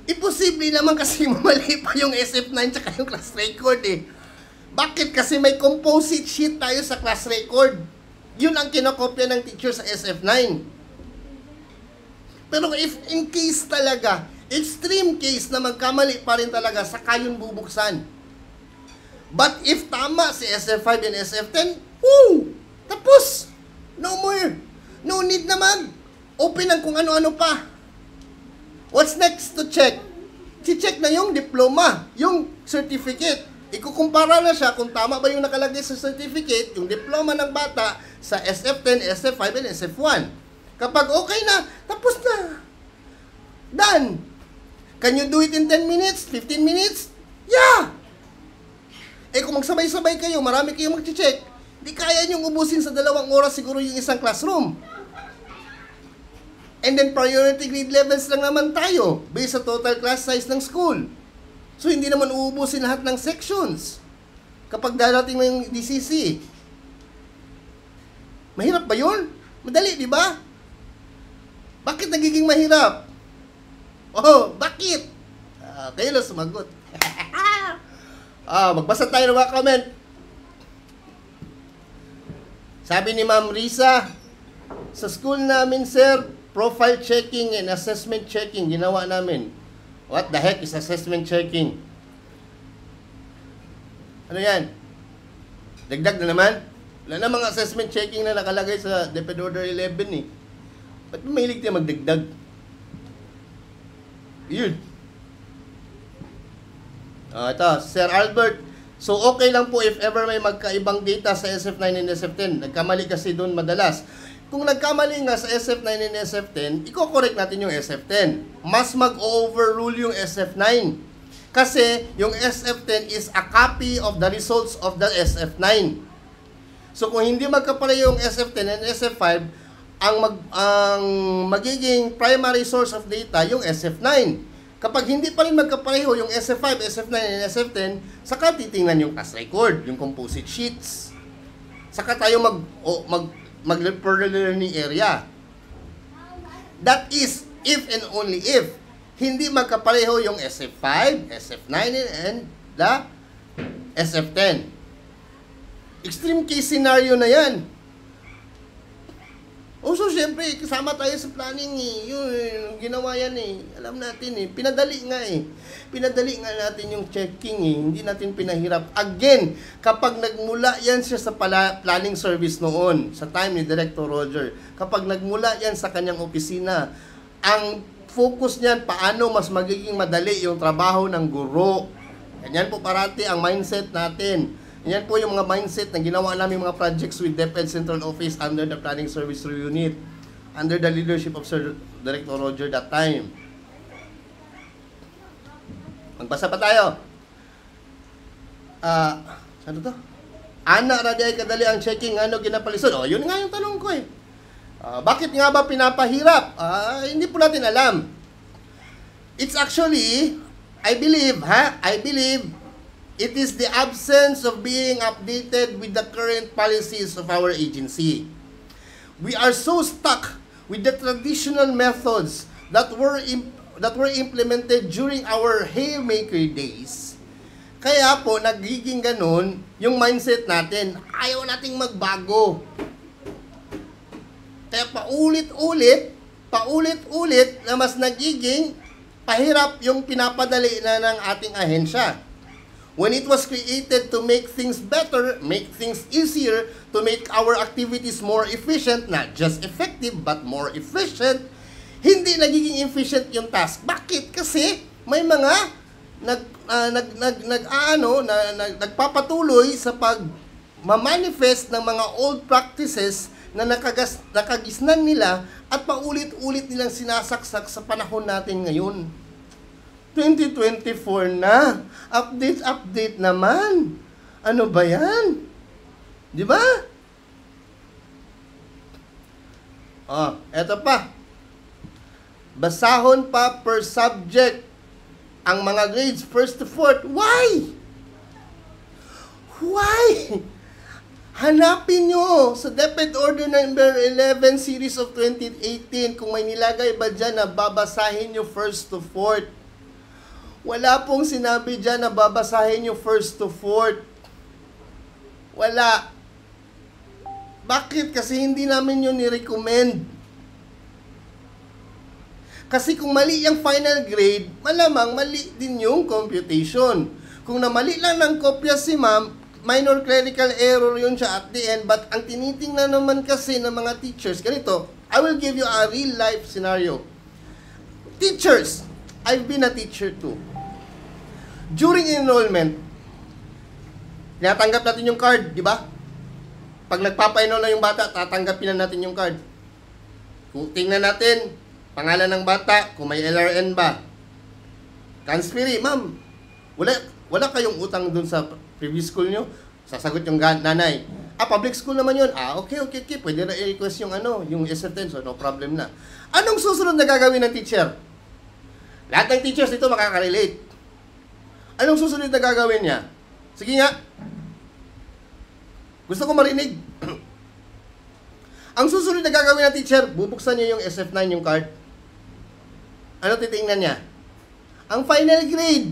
imposible naman kasi mali pa yung SF9 tsaka yung class record eh. Bakit? Kasi may composite sheet tayo sa class record. Yun ang kinokopya ng teacher sa SF9. Pero if in case talaga, extreme case na magkamali pa rin talaga, saka yun bubuksan. But if tama si SF5 and SF10, woo! Tapos! No more! No need na mag-open ng kung ano-ano pa. What's next to check? Si-check na yung diploma, yung certificate. Ikukumpara na siya kung tama ba yung nakalagay sa certificate, yung diploma ng bata sa SF10, SF5, and SF1. Kapag okay na, tapos na. Done. Can you do it in 10 minutes? 15 minutes? Yeah! Kung magsabay-sabay kayo, marami kayong mag-check, di kaya niyong ubusin sa 2 oras siguro yung isang classroom. And then priority grade levels lang naman tayo based sa total class size ng school. So hindi naman uubusin lahat ng sections kapag darating mo yung DCC. Mahirap ba yun? Madali, di ba? Bakit nagiging mahirap? Oh, bakit? Kayo lang sumagot. Magbasa tayo ng mga comment. Sabi ni Ma'am Risa, sa school namin, sir, profile checking and assessment checking ginawa namin. What the heck is assessment checking? Ano yan? Dagdag na naman? Wala na mga assessment checking na nakalagay sa DepEd Order 11 eh. Ba't mahilig tayo magdagdag? Yun. Ito, Sir Albert. So, okay lang po if ever may magkaibang data sa SF9 and SF10. Nagkamali kasi doon madalas. Kung nagkamali nga sa SF9 and SF10, i-correct natin yung SF10. Mas mag-overrule yung SF9. Kasi yung SF10 is a copy of the results of the SF9. So, kung hindi magkapareho yung SF10 and SF5, ang magiging primary source of data yung SF9. Kapag hindi pa rin magkapareho yung SF5, SF9, and SF10, saka titingnan yung class record, yung composite sheets. Saka tayo mag-per learning area. That is, if and only if, hindi magkapareho yung SF5, SF9, and the SF10. Extreme case scenario na yan. So, syempre, kasama tayo sa planning eh. Yun, ginawa yan eh. Alam natin eh. Pinadali nga eh. Pinadali nga natin yung checking eh. Hindi natin pinahirap. Again, kapag nagmula yan siya sa planning service noon, sa time ni Director Roger, kapag nagmula yan sa kanyang opisina, ang focus niyan, paano mas magiging madali yung trabaho ng guro. Ganyan po parati ang mindset natin. Yan po yung mga mindset na ginawa namin mga projects with DepEd Central Office under the Planning Service Unit, under the leadership of Sir Director Roger that time. Magbasa pa tayo. Ano to? Ana, radyay kadali ang checking, ano ginapalisod? Yun nga yung tanong ko eh. Bakit nga ba pinapahirap? Hindi po natin alam. It's actually, I believe, it is the absence of being updated with the current policies of our agency. We are so stuck with the traditional methods that were implemented during our haymaker days. Kaya po, nagiging ganun yung mindset natin. Ayaw nating magbago. Kaya paulit-ulit na mas nagiging pahirap yung pinapadali na ng ating ahensya. When it was created to make things better, make things easier, to make our activities more efficient, not just effective, but more efficient, hindi nagiging efficient yung task. Bakit? Kasi may mga nagpapatuloy sa pag-manifest ng mga old practices na nakagisnan nila at paulit-ulit nilang sinasaksak sa panahon natin ngayon. 2024 na. Update naman. Ano ba yan? Di ba? Eto pa. Basahon pa per subject ang mga grades 1st to 4th. Why? Hanapin nyo sa DepEd Order number 11 series of 2018 kung may nilagay ba dyan na babasahin nyo 1st to 4th. Wala pong sinabi dyan na babasahin nyo 1st to 4th. Wala. Bakit? Kasi hindi namin yun ni-recommend. Kasi kung mali yung final grade, malamang mali din yung computation. Kung namali lang ng kopya si ma'am, minor clerical error yun siya at the end. But ang tinitingnan naman kasi ng mga teachers, ganito, I will give you a real life scenario. Teachers, I've been a teacher too. During enrollment, tinatanggap natin yung card, di ba? Pag nagpapa-enroll na yung bata, tatanggapin na natin yung card. Kung tingnan natin, pangalan ng bata, kung may LRN ba. Transferi, ma'am, wala kayong utang dun sa previous school nyo? Sasagot yung nanay. Public school naman yun. Okay. Pwede na i-request yung yung SF10, so no problem na. Anong susunod na gagawin ng teacher? Lahat ng teachers dito makaka-relate. Anong susunod na gagawin niya? Sige nga. Gusto ko marinig. Ang susunod na gagawin ng teacher, bubuksan niya yung SF9, yung card. Ano titingnan niya? Ang final grade.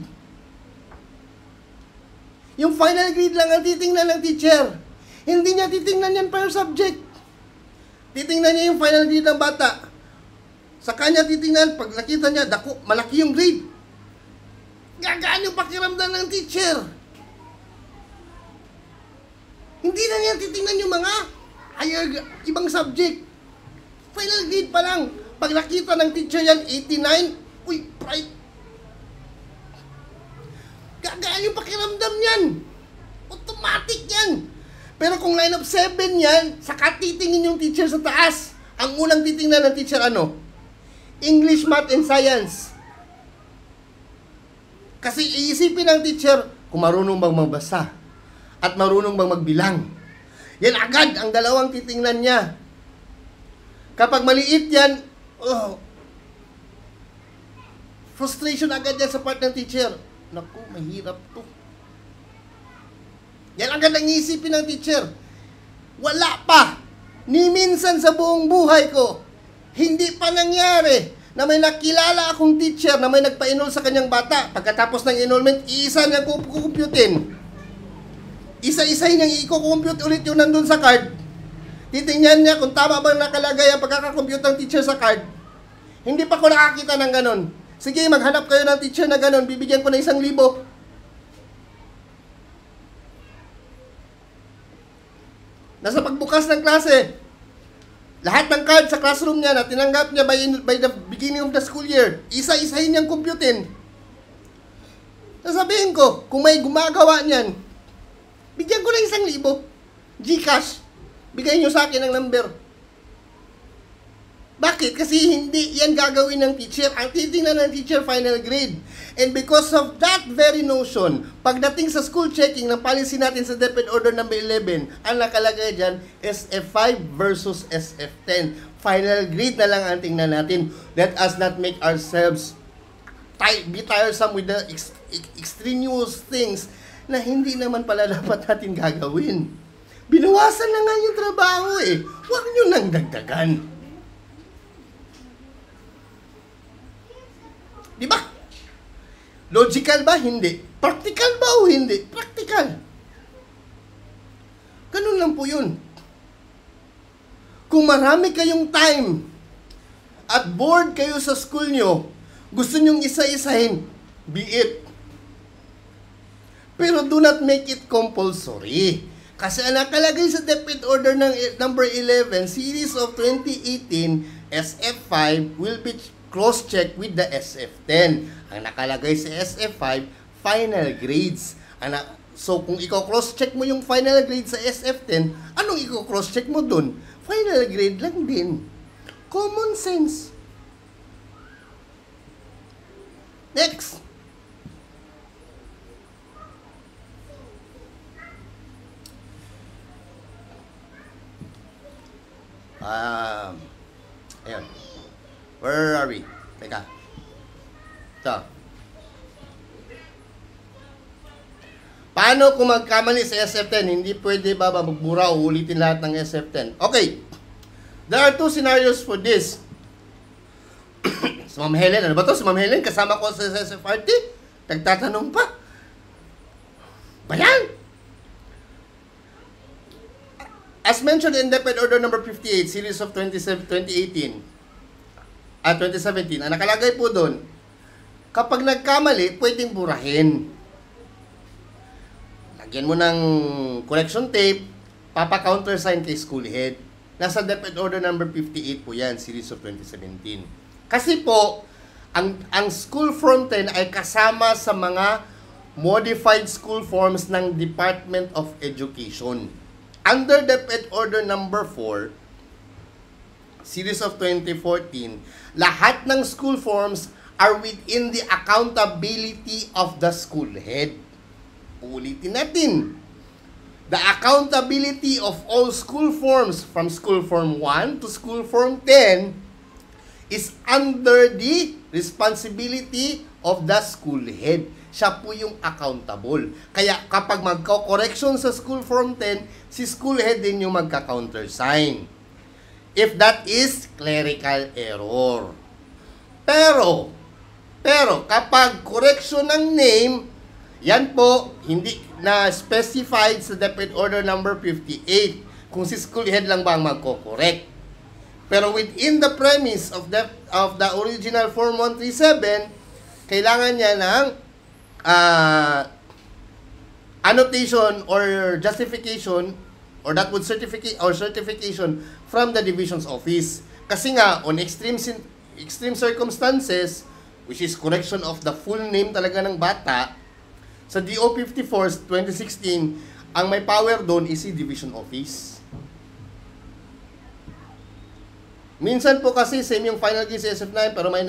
Yung final grade lang ang titingnan ng teacher. Hindi niya titingnan yan per subject. Titingnan niya yung final grade ng bata. Sa kanya titingnan, pag nakita niya, dako, malaki yung grade. Gagaan yung pakiramdam ng teacher. Hindi na niya titingnan yung mga ibang subject. Final grade pa lang. Pag nakita ng teacher yan, 89, uy, pride. Gagaan yung pakiramdam yan. Automatic yan. Pero kung line of 7 yan, saka titingin yung teacher sa taas. Ang unang titingnan ng teacher English, Math, and Science. Kasi iisipin ng teacher kung marunong bang magbasa at marunong bang magbilang. Yan agad ang dalawang titingnan niya. Kapag maliit yan, frustration agad yan sa part ng teacher. Naku, mahirap to. Yan agad ang iisipin ng teacher. Wala pa. Ni minsan sa buong buhay ko, hindi pa nangyari na may nakilala akong teacher na may nagpa-enroll sa kanyang bata. Pagkatapos ng enrollment, iisa niyang kukumputin. Isa-isa niyang i-compute ulit yung nandun sa card. Titingnan niya kung tama bang nakalagay ang pagkakakompute ng teacher sa card. Hindi pa ko nakakita ng ganon. Sige, maghanap kayo ng teacher na ganon. Bibigyan ko na 1,000. Nasa pagbukas ng klase, lahat ng card sa classroom niya na tinanggap niya by the beginning of the school year, isa-isahin niyang computin. Sasabihin ko, kung may gumagawa niyan, bigyan ko na 1,000. GCash. Bigay niyo sa akin ang number. Bakit? Kasi hindi yan gagawin ng teacher. Ang titingnan ng teacher, final grade. And because of that very notion, pagdating sa school checking ng policy natin sa DepEd Order number 11, ang nakalagay dyan, SF5 versus SF10. Final grade na lang ang tingnan natin. Let us not make ourselves be tiresome with the extraneous things na hindi naman pala dapat natin gagawin. Binawasan na nga yung trabaho Huwag nyo nang dagdagan. Di ba? Logical ba? Hindi. Practical ba o hindi? Practical. Ganun lang po yun. Kung marami kayong time at bored kayo sa school nyo, gusto nyong isa-isahin, be it. Pero do not make it compulsory. Kasi ang nakalagay sa DepEd Order ng number 11, series of 2018, SF5 will be cross-check with the SF10. Ang nakalagay sa SF5, final grades. So, kung ikaw cross-check mo yung final grade sa SF10, anong ikaw cross-check mo dun? Final grade lang din. Common sense. Next. Ayun. Where are we? Teka. Ito. Paano kung magkamali sa SF10? Hindi pwede ba magbura o ulitin lahat ng SF10? Okay. There are two scenarios for this. Si Ma'am Helen. Ano ba to? Si Ma'am Helen kasama ko sa SFRT? Nagtatanong pa. Bayan! As mentioned in DepEd Order number 58, series of 2018, 2017, ang nakalagay po doon, kapag nagkamali, pwedeng burahin. Lagyan mo ng correction tape, papa-countersign kay school head. Nasa DepEd Order number 58 po yan, series of 2017. Kasi po, ang school form 10 ay kasama sa mga modified school forms ng Department of Education. Under DepEd Order number 4, series of 2014, lahat ng school forms are within the accountability of the school head. Ulitin natin. The accountability of all school forms from school form 1 to school form 10 is under the responsibility of the school head. Siya po yung accountable. Kaya kapag magko-correction sa school form 10, si school head din yung magka-countersign. If that is clerical error. Pero kapag correction ng name, yan po, hindi na specified sa DepEd Order number 58 kung si school head lang ba ang magko-correct. Pero within the premise of the original Form 137, kailangan niya ng annotation or justification or that would certification from the division's office. Kasi nga, on extreme circumstances, which is correction of the full name talaga ng bata, sa DO 54, 2016, ang may power doon is si Division Office. Minsan po kasi same yung final case sa SF9, pero may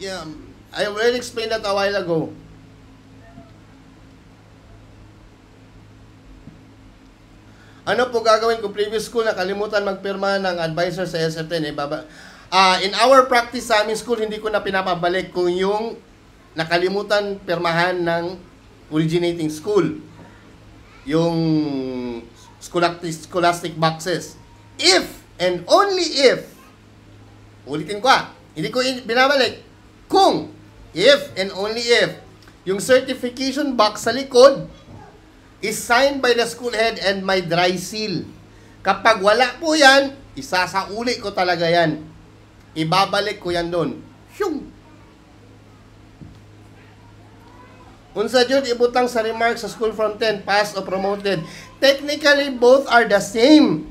yeah, I already explained that a while ago. Ano po gagawin kung previous school nakalimutan magpirma ng advisor sa SF10? In our practice sa aming school, hindi ko na pinapabalik kung yung nakalimutan pirmahan ng originating school. Yung scholastic boxes. If and only if, ulitin ko hindi ko binabalik, kung, if and only if, yung certification box sa likod is signed by the school head and may dry seal. Kapag wala po yan, isasauli ko talaga yan. Ibabalik ko yan doon. Hyung! Unsa jud ibutang sa remarks sa school from 10, passed or promoted. Technically, both are the same.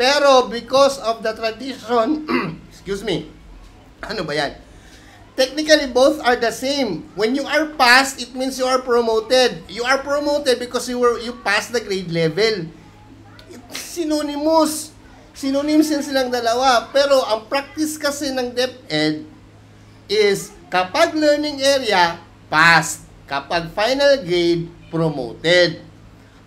Pero because of the tradition, excuse me, ano ba yan? Technically, both are the same. When you are passed, it means you are promoted. You are promoted because you passed the grade level. Synonymous. Synonyms yan silang dalawa. Pero ang practice kasi ng DepEd is kapag learning area, passed. Kapag final grade, promoted.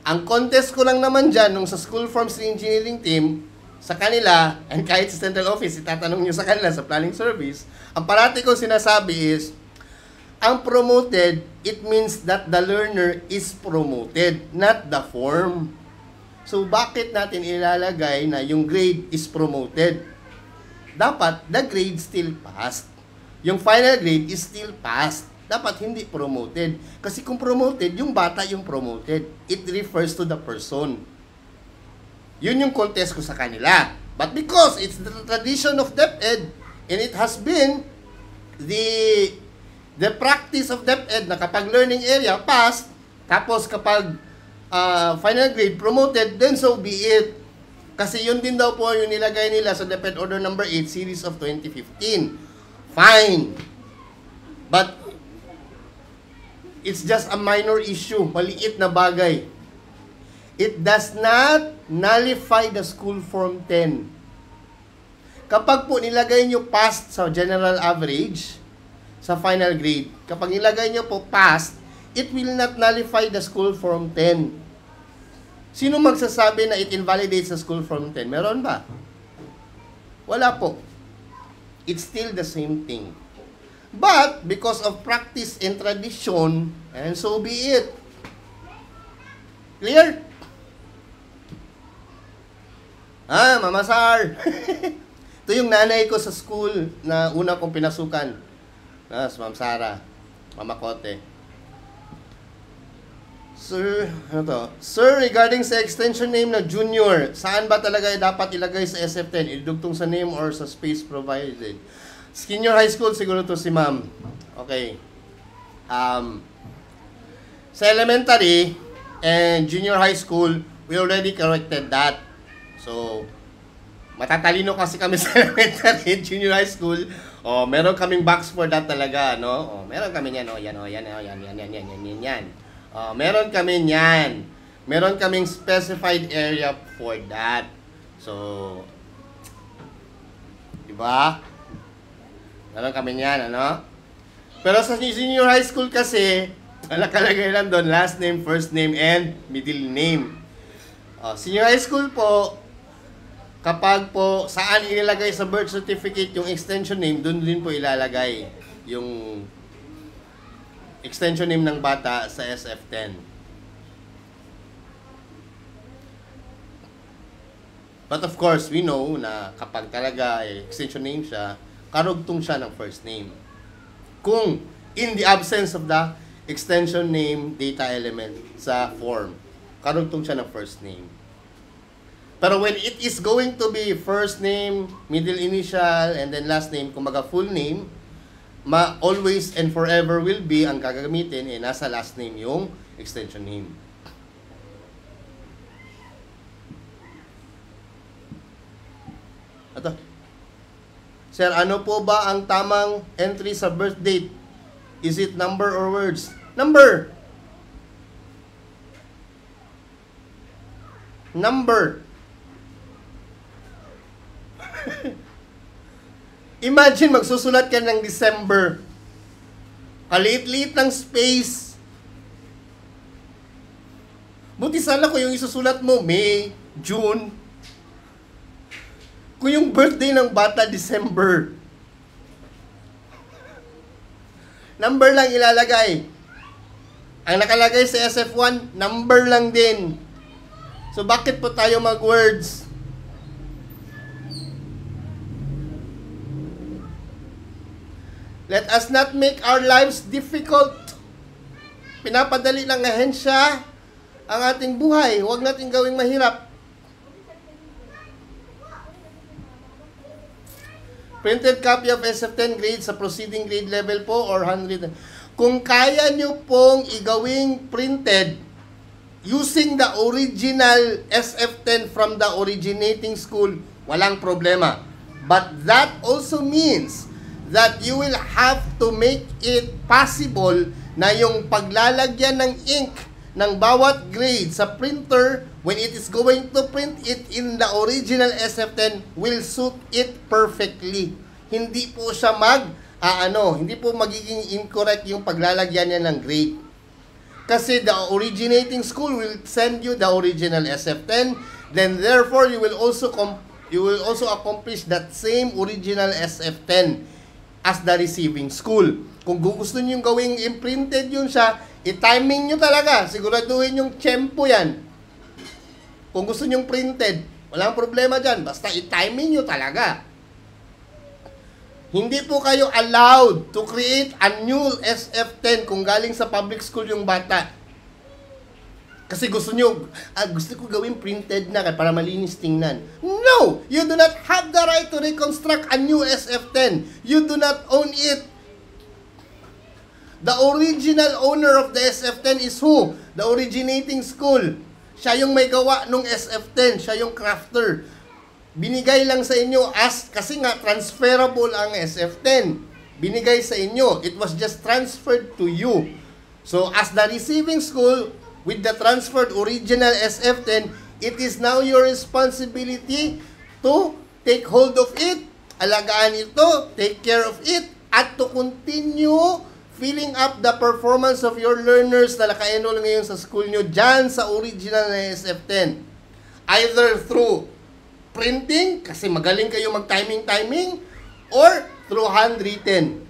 Ang contest ko lang naman dyan, nung sa school forms engineering team, sa kanila, and kahit sa central office, itatanong nyo sa kanila sa planning service, ang parati ko sinasabi is, ang promoted, it means that the learner is promoted, not the form. So, bakit natin ilalagay na yung grade is promoted? Dapat, the grade still passed. Yung final grade is still passed. Dapat hindi promoted. Kasi kung promoted, yung bata yung promoted. It refers to the person. Yun yung contest ko sa kanila. But because it's the tradition of DepEd, and it has been the practice of DepEd na kapag learning area passed, tapos kapag final grade promoted, then so be it. Kasi yun din daw po yung nilagay nila sa DepEd Order number 8, series of 2015. Fine. But it's just a minor issue, maliit na bagay. It does not nullify the school form 10. Kapag po nilagay nyo passed sa general average, sa final grade, kapag nilagay nyo po passed, it will not nullify the school form 10. Sino magsasabi na it invalidates the school form 10? Meron ba? Wala po. It's still the same thing. But, because of practice and tradition, and so be it. Clear? Mama Sar. Ito yung nanay ko sa school na una kong pinasukan. Si Ma'am Sara. Mama Kote. Sir, ano to? Sir, regarding sa extension name na junior, saan ba talaga dapat ilagay sa SF10? Idugtong sa name or sa space provided? Senior high school siguro to si ma'am. Okay. Sa elementary and junior high school, we already corrected that. So, matatalino kasi kami sa elementary and junior high school. Oh, meron kaming box for that talaga, no? Oh, meron kami yan, oh, yan, oh, yan, oh, yan, yan, yan, yan, yan, yan. Oh, meron kami yan. Meron kaming specified area for that. So, di ba? Meron kami yan, ano? Pero sa senior high school kasi, nakalagay lang doon, last name, first name, and middle name. Senior high school po, kapag po saan ilalagay sa birth certificate yung extension name, doon din po ilalagay yung extension name ng bata sa SF10. But of course, we know na kapag talaga extension name siya, karugtong siya ng first name. Kung in the absence of the extension name data element sa form, karugtong siya ng first name. Pero when it is going to be first name, middle initial, and then last name, kumaga full name, always and forever will be, ang gagamitin, nasa last name yung extension name. Ito. Sir, ano po ba ang tamang entry sa birth date? Is it number or words? Number! Number! Imagine, magsusulat ka ng December. Kaliit-liit ng space. Buti sana kung yung isusulat mo, May, June. Kung yung birthday ng bata, December. Number lang ilalagay. Ang nakalagay sa SF1, number lang din. So, bakit po tayo mag-words? Let us not make our lives difficult. Pinapadali ng ahensya ang ating buhay. Huwag natin gawing mahirap. Printed copy of SF10 grade sa proceeding grade level po or 100. Kung kaya nyo pong igawing printed using the original SF10 from the originating school, walang problema. But that also means that you will have to make it possible na yung paglalagyan ng ink ng bawat grade sa printer when it is going to print it in the original SF10 will suit it perfectly. Hindi po siya hindi po magiging incorrect yung paglalagyan niya ng grade. Kasi the originating school will send you the original SF10, then therefore you will also accomplish that same original SF10 as the receiving school. Kung gusto niyo gawing imprinted yun siya, i-timing nyo talaga. Siguraduhin yung tempo yan. Kung gusto nyo printed, walang problema dyan. Basta i-timing nyo talaga. Hindi po kayo allowed to create a new SF10 kung galing sa public school yung bata. Kasi gusto ko gawin printed na para malinis tingnan. No! You do not have the right to reconstruct a new SF10. You do not own it. The original owner of the SF10 is who? The originating school. Siya yung may gawa nung SF10. Siya yung crafter. Binigay lang sa inyo kasi nga transferable ang SF10. Binigay sa inyo. It was just transferred to you. So as the receiving school, with the transferred original SF10, it is now your responsibility to take hold of it, alagaan ito, take care of it, at to continue filling up the performance of your learners na naka-enroll ngayon sa school nyo dyan sa original na SF10. Either through printing, kasi magaling kayo mag-timing, or through handwritten.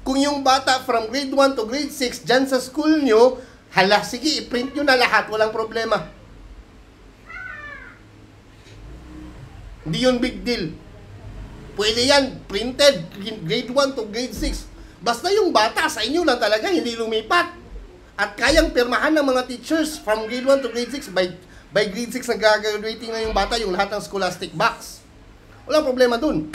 Kung yung bata from grade 1 to grade 6 dyan sa school nyo, sige, i-print nyo na lahat, walang problema. Hindi yun big deal. Pwede yan, printed, grade 1 to grade 6. Basta yung bata sa inyo lang talaga, hindi lumipat. At kayang pirmahan ng mga teachers from grade 1 to grade 6, by grade 6 na graduating na yung bata, yung lahat ng scholastic box. Walang problema dun.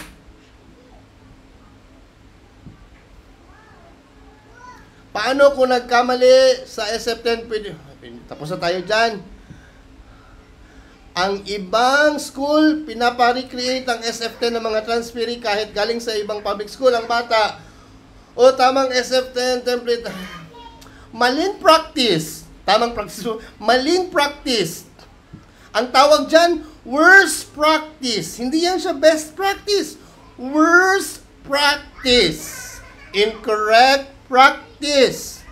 Paano kung nagkamali sa SF10? Tapos na tayo dyan. Ang ibang school, pinapa-recreate ang SF10 ng mga transferee kahit galing sa ibang public school ang bata. O tamang SF10 template. Maling practice. Tamang practice. Maling practice. Ang tawag dyan, worst practice. Hindi yan siya best practice. Worst practice. Incorrect practice.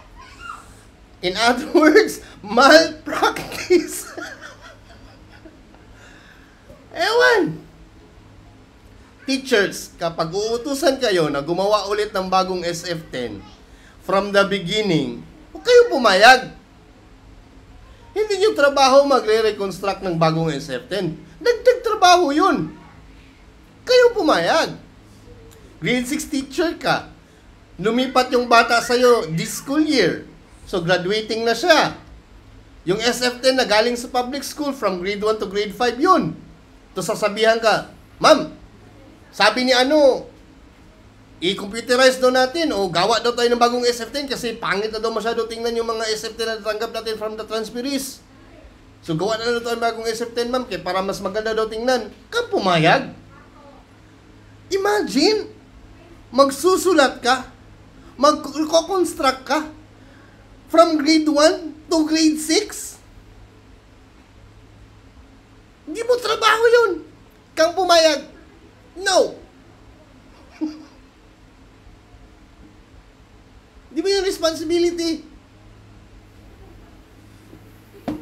In other words, malpractice. Ewan. Teachers, kapag uutusan kayo na gumawa ulit ng bagong SF10 from the beginning, huwag kayong pumayag. Hindi yung trabaho magre-reconstruct ng bagong SF10. Dagdag trabaho yun. Kayong pumayag. Grade 6 teacher ka. Lumipat yung bata sa'yo this school year. So graduating na siya. Yung SF10 na galing sa public school from grade 1 to grade 5 yun. To sasabihan ka, Ma'am, sabi ni i-computerize daw natin o gawa daw tayo ng bagong SF10 kasi pangit na daw masyado tingnan yung mga SF10 na natanggap natin from the transferees. So gawa na daw tayo ng bagong SF10, ma'am, kaya para mas maganda daw tingnan. Ka pumayag? Imagine, magsusulat ka, mag-construct ka from grade 1 to grade 6. Hindi mo trabaho yun. Kang pumayag. No. Di ba yung responsibility?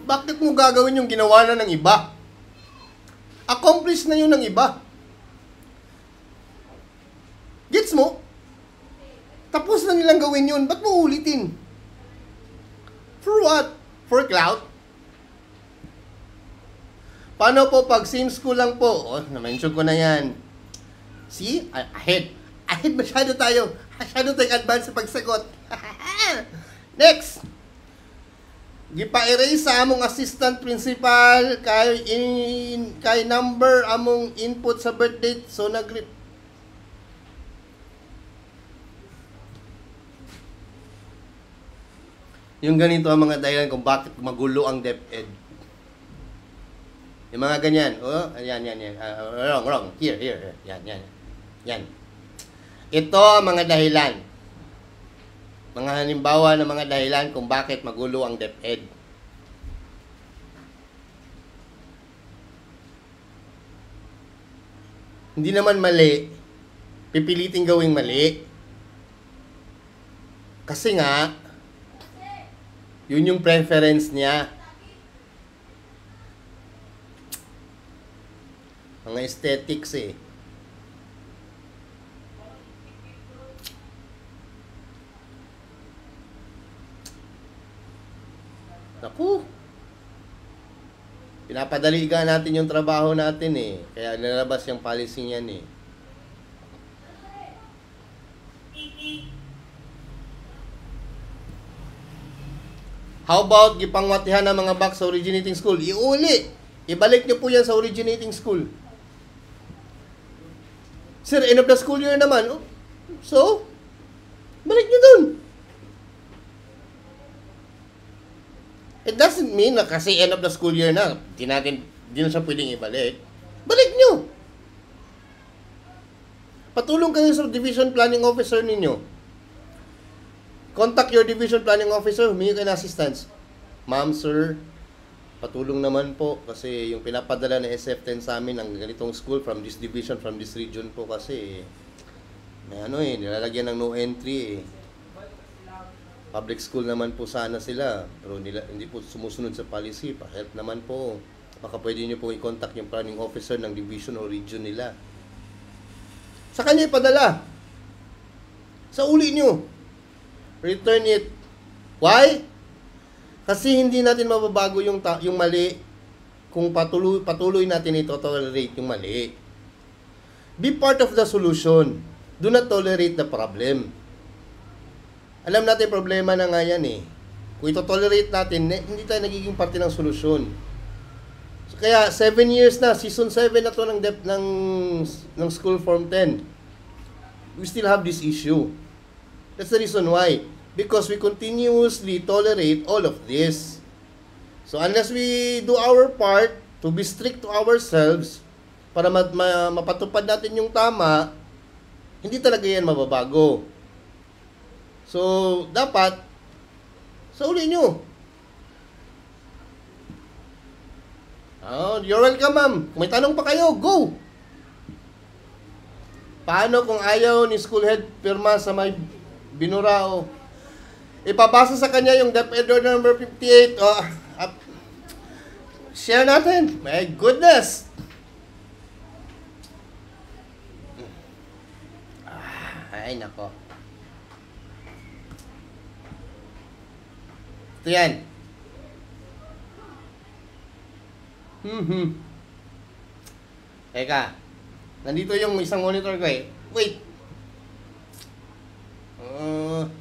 Bakit mo gagawin yung ginawa na ng iba? Accomplish na yun ng iba. Gets mo? Tapos na nilang gawin yun. Ba't mo ulitin? For what? For clout? Paano po pag same school lang po? Oh, na-mention ko na yan. See? Ahead. Ahead masyado tayo. Masyado tayong advance sa pagsagot. Next. Gipa-erase sa among assistant principal kay number among input sa birth date. So yung ganito ang mga dahilan kung bakit magulo ang DepEd. Yung mga ganyan. Oh, yan. Wrong. Here. Yan. Ito ang mga dahilan. Mga halimbawa ng mga dahilan kung bakit magulo ang DepEd. Hindi naman mali. Pipiliting gawing mali. Kasi nga, yun yung preference niya. Mga aesthetics eh. Naku. Pinapadaligan natin yung trabaho natin eh. Kaya nalabas yung policy niyan eh. How about gipangwatihan ng mga box sa originating school? Iuli! Ibalik niyo po yan sa originating school. Sir, end of the school year naman. Oh, so, balik niyo dun. It doesn't mean na kasi end of the school year na, di na siya pwedeng ibalik. Balik niyo. Patulong kayo sa division planning officer ninyo. Contact your division planning officer, humingi kayo ng assistance. Ma'am, sir, patulong naman po kasi yung pinapadala ng SF10 sa amin ng ganitong school from this division, from this region po kasi may nilalagyan ng no entry eh. Public school naman po sana sila pero hindi po sumusunod sa policy. Pa-help naman po. Baka pwede nyo po i-contact yung planning officer ng division o region nila. Sa kanya ipadala. Sa uli nyo. Return it. Why? Kasi hindi natin mababago yung mali kung patuloy natin ito-tolerate yung mali. Be part of the solution. Do not tolerate the problem. Alam natin problema na nga yan eh. Kung ito-tolerate natin, hindi tayo nagiging parte ng solusyon. So, kaya 7 years na, season 7 na to ng School Form 10. We still have this issue. That's the reason why. because we continuously tolerate all of this. So unless we do our part to be strict to ourselves para mapatupad natin yung tama, hindi talaga yan mababago. So, dapat, sa uli nyo. Oh, you're welcome, ma'am. Kung may tanong pa kayo, go! Paano kung ayaw ni school head pirma sa may binurao? Ipapasa sa kanya yung DepEd Order number 58. Share natin. My goodness! Ay, nako. Ito yan. Teka. Nandito yung isang monitor ko eh. Wait.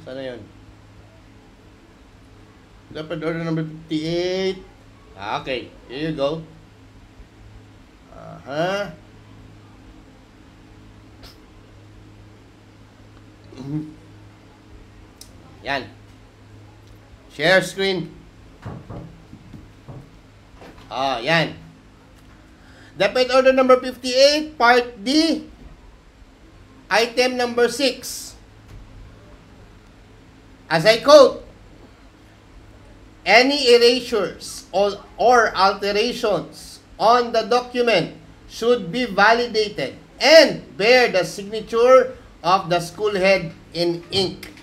Sana yun? Dapat order number 58. Okay. Here you go. Yan. Share screen. Yan. DepEd Order number 58, Part D, Item number 6. As I quote, any erasures or alterations on the document should be validated and bear the signature of the school head in ink.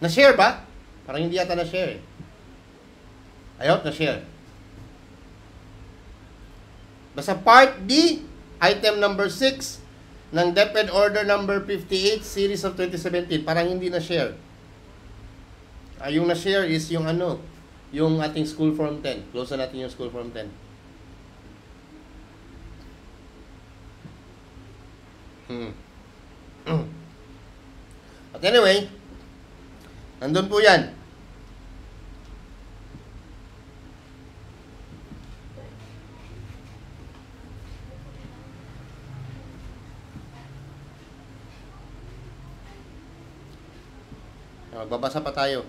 Na-share ba? Parang hindi yata na-share eh. I hope na-share. Basta Part D, Item number 6 ng DepEd Order number 58, Series of 2017. Parang hindi na-share. Yung na-share is yung yung ating School Form 10. Close na natin yung School Form 10. But anyway, nandun po yan. Magbabasa pa tayo.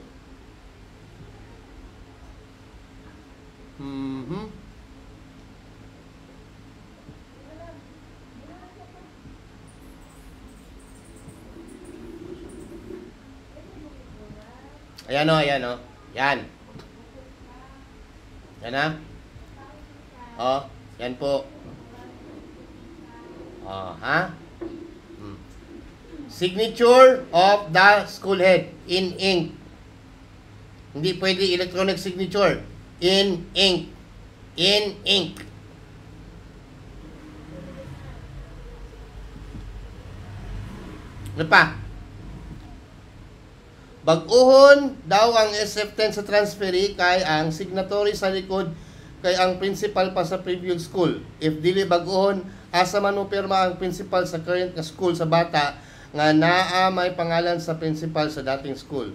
Ayan o, ayan o. Yan. Yan na. Yan po. Ha? Signature of the school head in ink. Hindi pwede electronic signature. In ink. In ink. Ano pa? Bag-uhon daw ang SF10 sa transferee kay ang signatory sa likod kay ang principal pa sa previous school. If dili bag-uhon, asa man mo pirma ang principal sa current na school sa bata nga naa may pangalan sa principal sa dating school.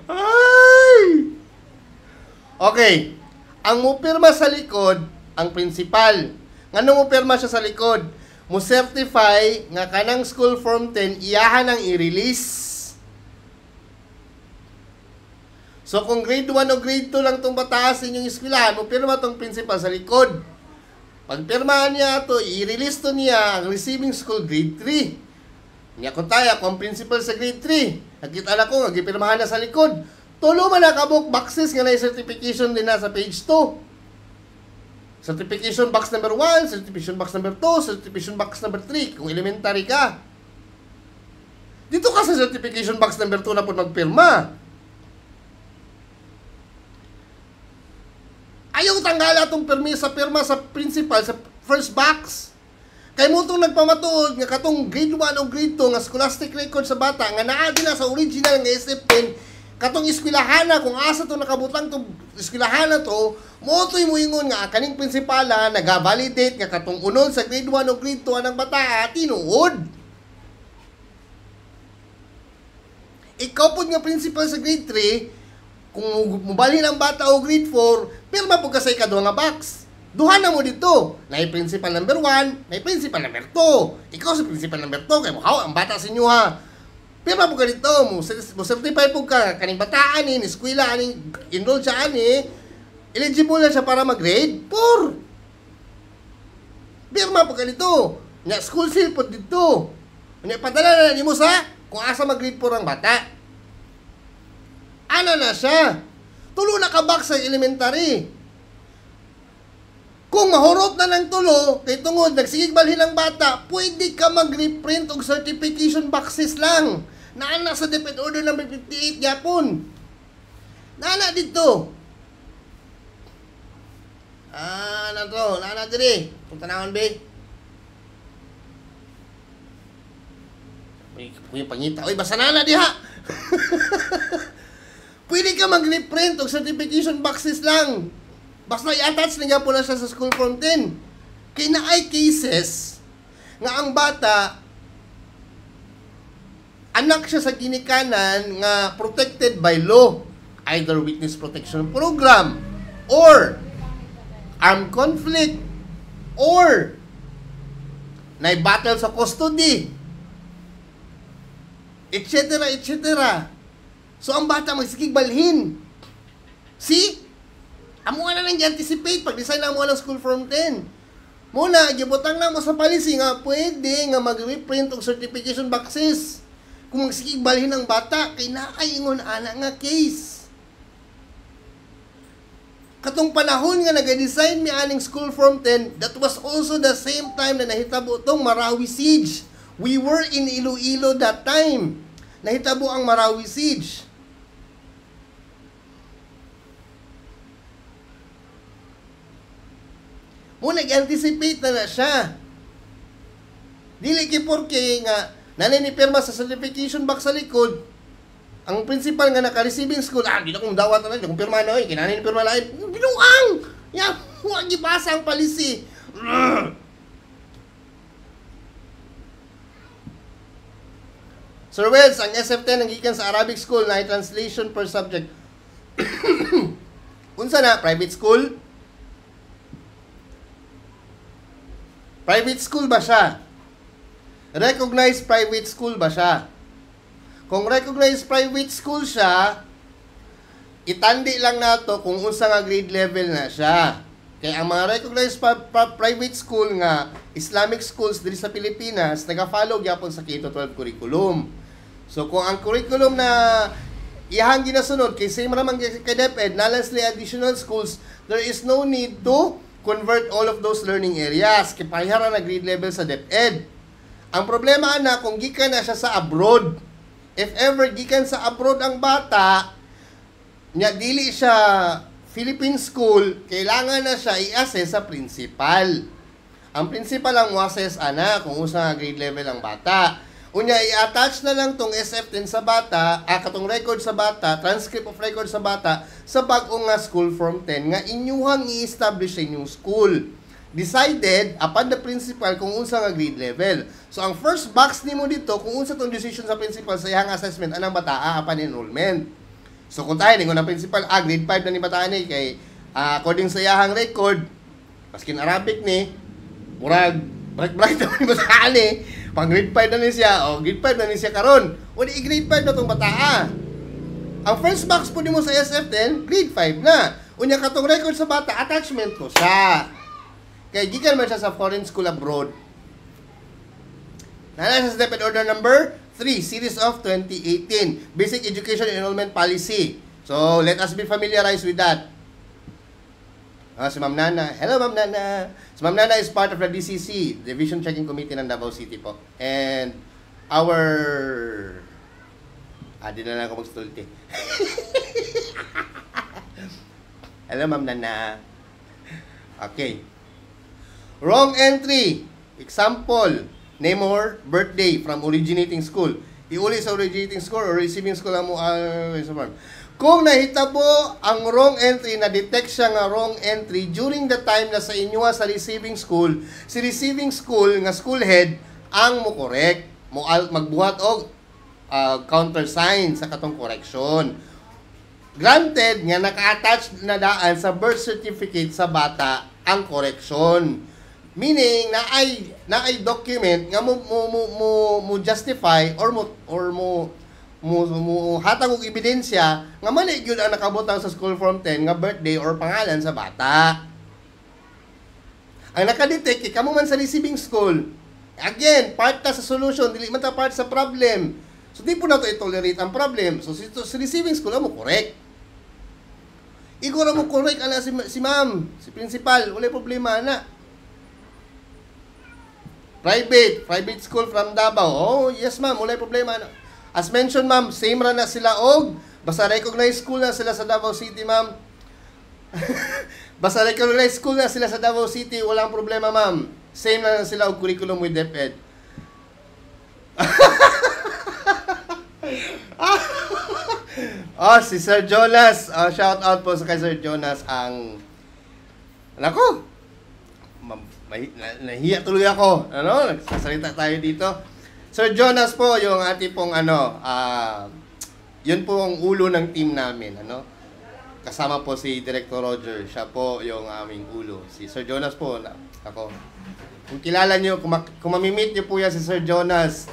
Ay! Okay. Ang mupirma sa likod, ang principal. Ngano mupirma siya sa likod? Mo certify nga kanang school form 10 iyahan ang i-release. So kung grade 1 o grade 2 lang itong bataas inyong eskwelahan, mupirma itong principal sa likod. Pag pirmahan niya ito, i-release to niya ang receiving school grade 3. Niya kung tayo, kung principal sa grade 3, nakita na ko, nagipirmahan na sa likod. Tulo man nakabuk boxes nga na certification din na sa page 2. Certification box number 1, certification box number 2, certification box number 3, kung elementary ka. Dito ka sa certification box number 2 na po magpirma. Ayaw tanggala itong pirma sa principal sa first box. Kay mo itong nagpamatuod nga katong grade 1 o grade 2 nga scholastic record sa bata nga naa din na sa original nga SF10 Katong eskwelahan na, kung asa to nakabutang to eskwelahan na to, motoy mo ingon nga kaning prinsipala nag-validate nga katong unod sa grade 1 o grade 2 ang bata tinuod. Ikaw po nga principal sa grade 3, kung mubalhin ang bata o grade 4, pirma po kasi ikaduha nga box. Duha na mo dito. Nay principal number 1, nay principal number 2. Ikaw sa principal number 2, kay mo ang bata sa inyo ha. Pirma po ka dito, mo certify po ka kaning bataan ni eskwela ani enroll siya ani, eligible na siya para mag-grade 4. Pirma po ka dito. Nya school seal po dito. Nya padala na nimo sa kung asa mag-grade 4 ang bata. Ano na siya? Tulo na ka box sa elementary. Kung mahurot na ng tulo, kay tungod, nagsigig balhin ang bata, pwede ka mag-reprint og certification boxes lang. Naana sa DepEd Order number 58, yapon. Naana dito. Na to, naana diri. Punta naman, be. Uy, pangita. Uy, basta naana diha. Pwede ka mag-reprint og certification boxes lang. Basta i-attach na po na siya sa school form 10. Kaya na ay cases nga ang bata anak siya sa ginikanan nga protected by law. Either witness protection program or armed conflict or na-battle sa custody, etc. etc. So ang bata magsigig balhin. See? Amo na lang i-anticipate pag-design na mo ng school form 10. Muna, gibutang na mo sa policy nga pwede nga mag-reprint og certification boxes. Kung magsigig balhin ang bata, kay naay ingon ana nga case. Katong panahon nga nag-design mi aning school form 10, that was also the same time na nahitabo tong Marawi Siege. We were in Iloilo that time. Nahitabo ang Marawi Siege. Nag-anticipate na siya. Dili ki porke nga naninipirma sa certification box sa likod, ang principal nga naka-receiving school, di na kong dawat na, di kong pirma na, kinaninipirma lain, binuang! Yan, huwag ibasa ang policy. Sir Wells, ang SF10 ang gikan sa Arabic school na translation per subject. Unsa na, private school? Private school ba siya? Recognized private school ba siya? Kung recognized private school siya, itandi lang nato kung unsa nga grade level na siya. Kaya ang mga recognized private school nga Islamic schools diri sa Pilipinas, naga-follow gyapon sa K-12 curriculum. So kung ang curriculum na iyang ginasunod kay same ramang kay DepEd, nalasli additional schools, there is no need to convert all of those learning areas. Kaya pahihara na grade level sa DepEd. Ang problema na kung gikan na siya sa abroad, if ever gikan sa abroad ang bata, nya dili siya Philippine school, kailangan na siya i-assess sa principal. Ang principal ang mo-assess ana kung usa nga grade level ang bata. Unya i-attach na lang tong SF10 sa bata, katong record sa bata, transcript of record sa bata sa bag-ong nga school form 10 nga inyuhang i-establish sa inyong school. Decided upon the principal kung unsa nga grade level. So ang first box nimo dito kung unsa tong decision sa principal sa iyang assessment anang bataa upon enrollment. So kung tayo ningon ang principal, grade 5 na ni bataan ni kay according sa iyang record, paskin Arabic ni murag bright na ni bataan ni. Pang grade 5 na ni siya, grade 5 na ni siya karon. O di grade 5 na tong bataa. Ang first box po nimo sa SF10, grade 5 na. Unya katong record sa bata, attachment ko siya. Kaya gikan man siya sa foreign school abroad. Nana sa DepEd Order number 3, Series of 2018, Basic Education Enrollment Policy. So, let us be familiarized with that. Si Ma'am Nana. Hello, Ma'am Nana. Si Ma'am Nana is part of the DCC, Division Checking Committee ng Davao City po. And our... di na lang ako magstulti. Hello, Ma'am Nana. Okay. Wrong entry. Example, name or birthday from originating school. iuli sa originating score or receiving score mo sa farm. Kung nahitabo ang wrong entry, na-detect siya nga wrong entry during the time na sa inyo sa receiving school, si receiving school nga school head ang mo correct, magbuhat og countersign sa katong correction. Granted nga naka-attach na daan sa birth certificate sa bata ang correction. Meaning na ay document nga mo justify or mo hatag og ebidensya nga mali gyud ang nakabutang sa school form 10 nga birthday or pangalan sa bata. Ang nakadetect kamo man sa receiving school. Again, part ta sa solution, dili man ta part sa problem. So di po na to i-tolerate ang problem. So si receiving school mo correct. Igora mo correct ana si ma'am, si principal, wala problema na. Private school from Davao. Oh, yes ma'am, wala problema na. As mentioned ma'am, same ra na sila og basta recognized school na sila sa Davao City ma'am. Basta recognized school na sila sa Davao City, walang problema ma'am. Same na sila og curriculum with DepEd. Si Sir Jonas. Shout out po sa kay Sir Jonas ang nako. Nahiya tuloy ako. Nagsasalita tayo dito. Sir Jonas po yung ating pong yun po ang ulo ng team namin, Kasama po si Director Roger. Siya po yung aming ulo. Si Sir Jonas po, ako. Kung kilala niyo, kung mamimit niyo po yan si Sir Jonas,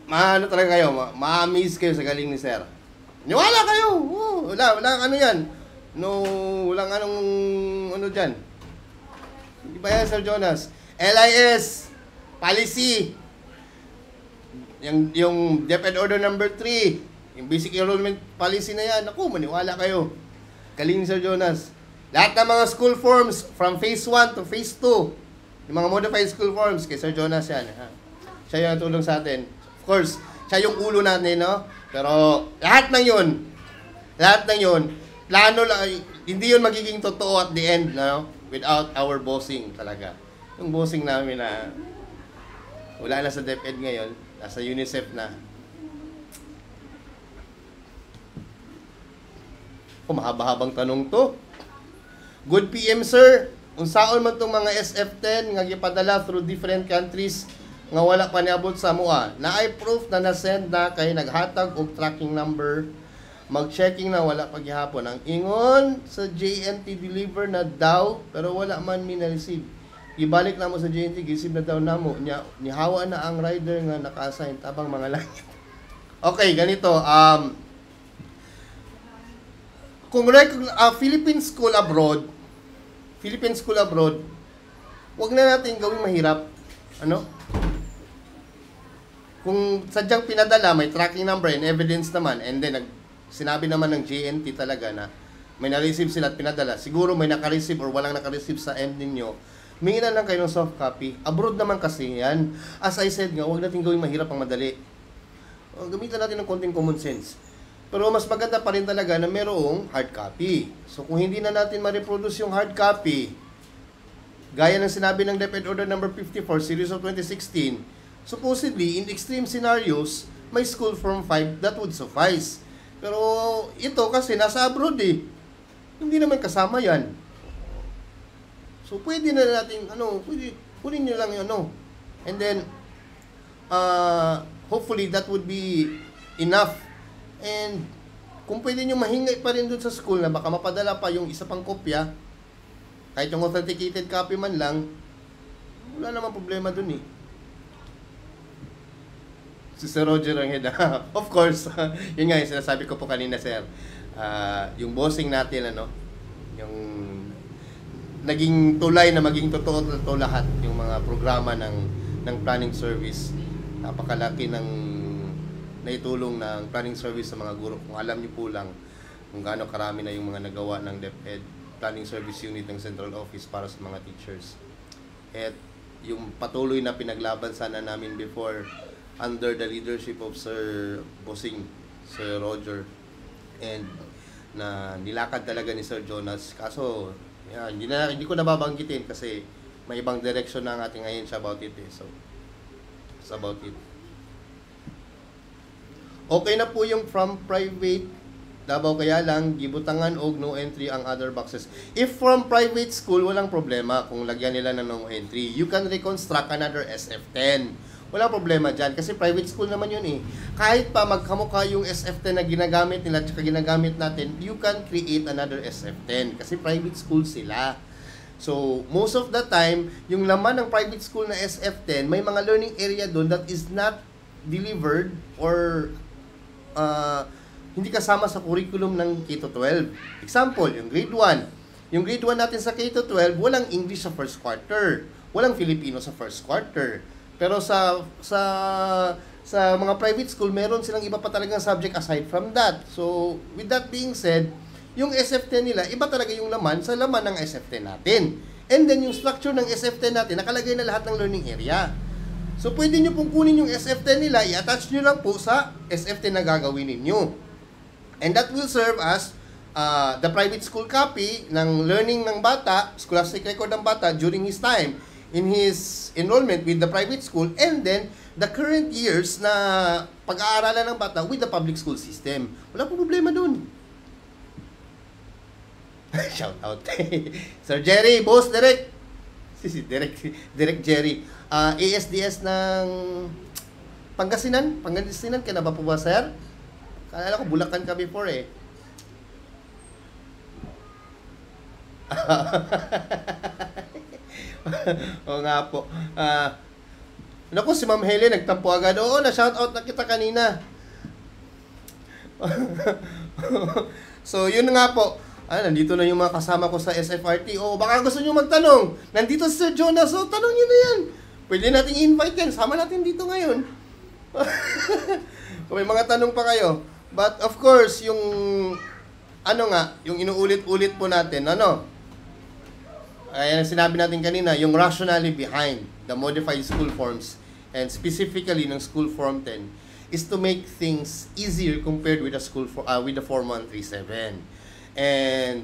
talaga kayo, ma-amaze kayo sa galing ni Sir. Niwala kayo! Walang ano yan. Walang dyan. Hindi ba yan, Sir Jonas? LIS, policy, yung DepEd Order number 3, yung basic enrollment policy na yan. Naku, maniwala kayo. Galing ni Sir Jonas. Lahat ng mga school forms, from phase 1 to phase 2, yung mga modified school forms, kay Sir Jonas yan. Siya yung tulong sa atin. Of course, siya yung ulo natin, Pero lahat ng yun, plano lang, hindi yun magiging totoo at the end, without our bossing talaga. Yung bossing namin na wala na sa DepEd ngayon, nasa UNICEF na. Mahaba-habang tanong to. Good PM, sir. Unsaon man tong mga SF-10 nga gipadala through different countries nga wala pa niabot sa mua. Naay proof na na-send na kay naghatag og tracking number. Mag-checking na wala pa gihapon. Ang ingon sa JNT deliver na daw pero wala man mi na-receive. Ibalik na mo sa JNT, gisib na daw namo. Nihawa na ang rider nga naka-assign tabang mga langit. Okay, ganito. Kung Philippine school abroad, wag na natin gawing mahirap. Kung sadyang pinadala, may tracking number and evidence naman, and then sinabi naman ng JNT talaga na may na-receive sila at pinadala, siguro may naka-receive or walang naka-receive sa end ninyo, humingi na lang kayo ng soft copy. Abroad naman kasi yan. As I said nga, wag natin gawing mahirap ang madali. Gamitan natin ng konting common sense. Pero mas maganda pa rin talaga na merong hard copy. So kung hindi na natin ma-reproduce yung hard copy, gaya ng sinabi ng DepEd Order number 54, Series of 2016, supposedly, in extreme scenarios, may school form 5 that would suffice. Pero ito kasi nasa abroad Hindi naman kasama yan. So pwede na natin, kunin nyo lang yung And then, hopefully that would be enough. And kung pwede nyo mahingay pa rin dun sa school na baka mapadala pa yung isa pang kopya, kahit yung authenticated copy man lang, wala naman problema dun Si Sir Roger ang head. Of course, yun nga yung sinasabi ko po kanina, sir. Yung bossing natin, yung naging tulay na maging totoo lahat, yung mga programa ng planning service. Napakalaki ng naitulong ng planning service sa mga guro. Kung alam niyo po lang kung gaano karami na yung mga nagawa ng DepEd Planning Service Unit ng Central Office para sa mga teachers. At yung patuloy na pinaglaban sana namin before under the leadership of Sir Bossing, Sir Roger, and na nilakad talaga ni Sir Jonas. Kaso, hindi ko nababanggitin kasi may ibang direction na ang ating ngayon about it. So, it's about it. Okay na po yung from private Davao, kaya lang gibutangan og no entry ang other boxes. If from private school, walang problema kung lagyan nila ng no entry. You can reconstruct another SF10. Walang problema dyan kasi private school naman yun eh. Kahit pa magkamukha yung SF10 na ginagamit nila at ginagamit natin, you can create another SF10 kasi private school sila. So, most of the time, yung laman ng private school na SF10, may mga learning area doon that is not delivered or hindi kasama sa curriculum ng K-12. Example, yung grade 1. Yung grade 1 natin sa K-12, walang English sa first quarter. Walang Filipino sa first quarter. Pero sa mga private school, meron silang iba pa talagang subject aside from that. So, with that being said, yung SF10 nila, iba talaga yung laman sa laman ng SF10 natin. And then, yung structure ng SF10 natin, nakalagay na lahat ng learning area. So, pwede nyo pong kunin yung SF10 nila, i-attach nyo lang po sa SF10 na gagawin ninyo. And that will serve as the private school copy ng learning ng bata, scholastic record ng bata during his time in his enrollment with the private school, and then the current years na pag-aaralan ng bata with the public school system. Wala po problema dun. Shout out. Sir Jerry, Boss Direk. Direk Jerry. ASDS ng Pangasinan ka na ba po ba, sir? Kala ko Bulacan ka before eh. Oo nga po. Naku, si Ma'am Helen nagtampo agad. Oo, na-shoutout na kita kanina. So, yun nga po. Nandito na yung mga kasama ko sa SFRT. O, baka gusto nyo magtanong. Nandito si Sir Jonas. So, tanong nyo na yan. Pwede natin invite yan. Sama natin dito ngayon. Kung may mga tanong pa kayo. But of course, yung yung inuulit-ulit po natin, ayan ang sinabi natin kanina, yung rationale behind the modified school forms and specifically ng school form 10 is to make things easier compared with the with the form 137. And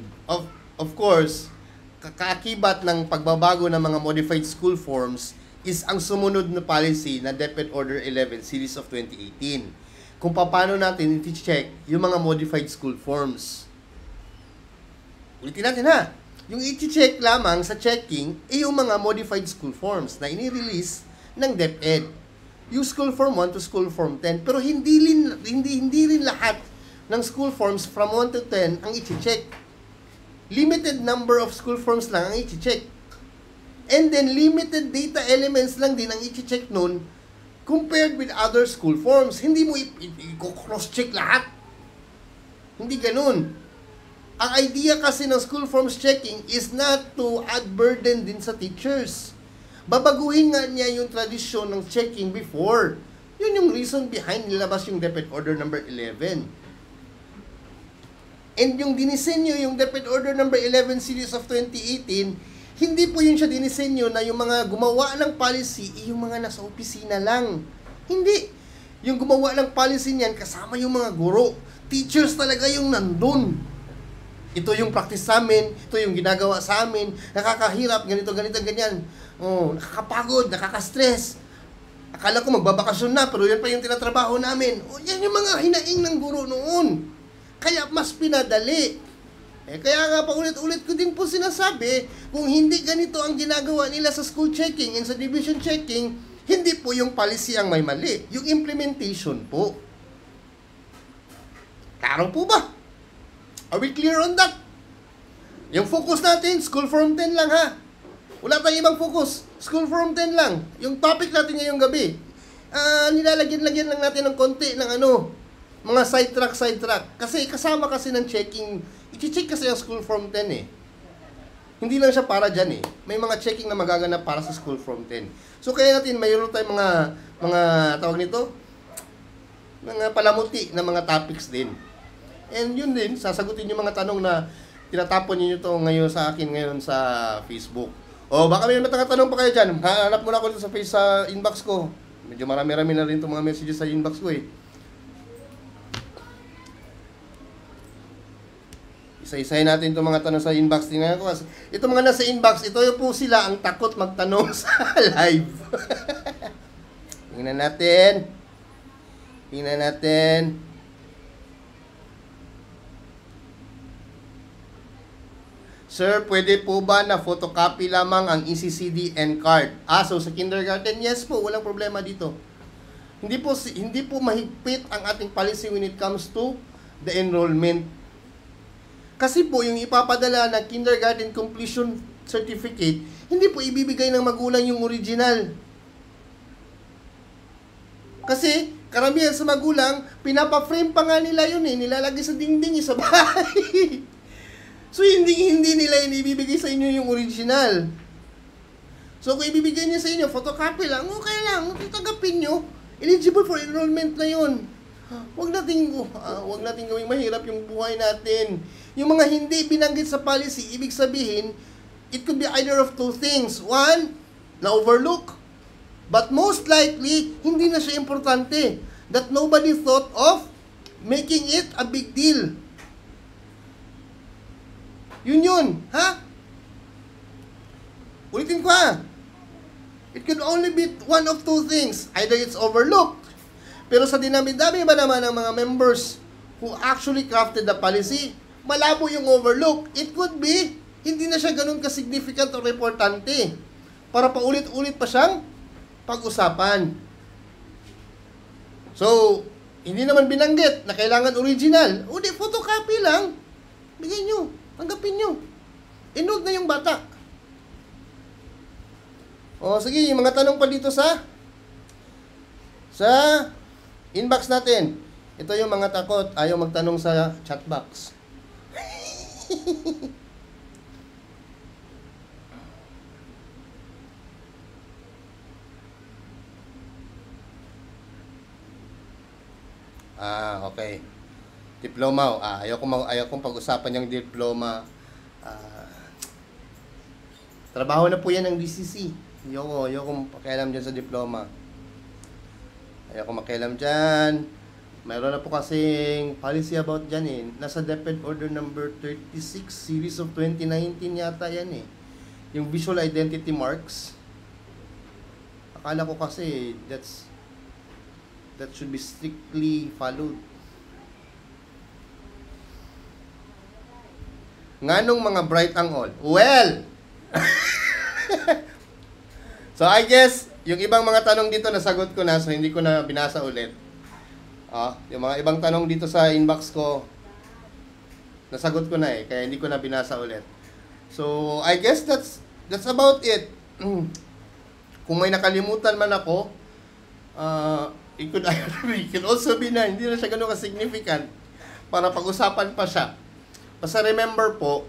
of course, kaakibat ng pagbabago ng mga modified school forms is ang sumunod na policy na DepEd Order 11 Series of 2018. Kung paano natin i-check yung mga modified school forms. Ulitin natin ha. Yung i-check lamang sa checking ay yung mga modified school forms na ini-release ng DepEd. Yung school form 1 to school form 10. Pero hindi rin lahat ng school forms from 1 to 10 ang i-check. Limited number of school forms lang ang i-check. And then limited data elements lang din ang i-check nun compared with other school forms. Hindi mo i-cross-check lahat. Hindi ganun. Ang idea kasi ng school forms checking is not to add burden din sa teachers. Babaguhin nga niya yung tradisyon ng checking before. Yun yung reason behind nilabas yung DepEd Order number 11. And yung dinisenyo, yung DepEd Order number 11 Series of 2018, hindi po yun siya dinisenyo na yung mga gumawa ng policy, yung mga nasa opisina lang. Hindi. Yung gumawa ng policy niyan, kasama yung mga guro. Teachers talaga yung nandun. Ito yung practice sa amin, ito yung ginagawa sa amin, nakakahirap, ganito, ganyan. Oh, nakakapagod, nakaka-stress. Akala ko magbabakasyon na, pero yan pa yung tinatrabaho namin. Oh, yan yung mga hinaing ng guro noon. Kaya mas pinadali. Kaya nga pa ulit-ulit ko din po sinasabi, kung hindi ganito ang ginagawa nila sa school checking and sa division checking, hindi po yung policy ang may mali. Yung implementation po. Klaro po ba? Are we clear on that? Yung focus natin, school form 10 lang ha. Wala tayong ibang focus. School form 10 lang. Yung topic natin ngayong gabi. Nilalagyan-lagyan lang natin ng konti ng mga sidetrack. Kasi kasama kasi ng checking. I-check kasi ang school form 10 eh. Hindi lang siya para dyan eh. May mga checking na magaganap para sa school form 10. So kaya natin mayroon tayong mga tawag nito, mga palamuti na mga topics din. And yun din, sasagutin yung mga tanong na tinatapon niyo to ngayon sa akin ngayon sa Facebook. O baka may tanong pa kayo dyan. Hanap mo na ako sa inbox ko. Medyo marami-rami na rin itong mga messages sa inbox ko eh. Isa-isahin natin itong mga tanong sa inbox. Tingnan ko. Ito mga nasa inbox, ito po sila ang takot magtanong sa live. Tingnan natin. Tingnan natin. Sir, pwede po ba na photocopy lamang ang ECCD and card? So sa kindergarten, yes po, walang problema dito. Hindi po mahigpit ang ating policy when it comes to the enrollment. Kasi po, yung ipapadala na kindergarten completion certificate, hindi po ibibigay ng magulang yung original. Kasi, karamihan sa magulang, pinapa-frame pa nga nila yun nilalagay sa dingding sa bahay. So, hindi nila ibibigay sa inyo yung original. So, kung ibibigay niya sa inyo, photocopy lang, okay lang, tatanggapin nyo. Eligible for enrollment na yun. Huwag nating gawing mahirap yung buhay natin. Yung mga hindi binanggit sa policy, ibig sabihin, it could be either of two things. One, na-overlook. But most likely, hindi na siya importante. That nobody thought of making it a big deal. Yun, ha? Ulitin ko ha. It could only be one of two things. Either it's overlooked. Pero sa dinami-dami ba naman ng mga members who actually crafted the policy, malabo yung overlook. It could be, hindi na siya ganun ka-significant o importante. Para paulit-ulit pa siyang pag-usapan. So, hindi naman binanggit na kailangan original. O di, photocopy lang. Bigay nyo. Tanggapin nyo. Enrolled na yung bata. O, sige, yung mga tanong pa dito sa inbox natin. Ito yung mga takot. Ayaw magtanong sa chat box. Okay. Diploma. Ayaw kong pag-usapan yung diploma. Trabaho na po yan ng DCC. Ayaw kong pakialam dyan sa diploma. Ayaw kong makialam dyan. Mayroon na po kasing policy about dyan Nasa DepEd Order number 36, series of 2019 yata yan Yung visual identity marks. Akala ko kasi that should be strictly followed. Nganong mga bright ang all? Well! So I guess, yung ibang mga tanong dito nasagot ko na, so hindi ko na binasa ulit. Yung mga ibang tanong dito sa inbox ko, nasagot ko na kaya hindi ko na binasa ulit. So I guess that's about it. Kung may nakalimutan man ako, it could also be na hindi na siya ganun ka-significant para pag-usapan pa siya. Basta remember po,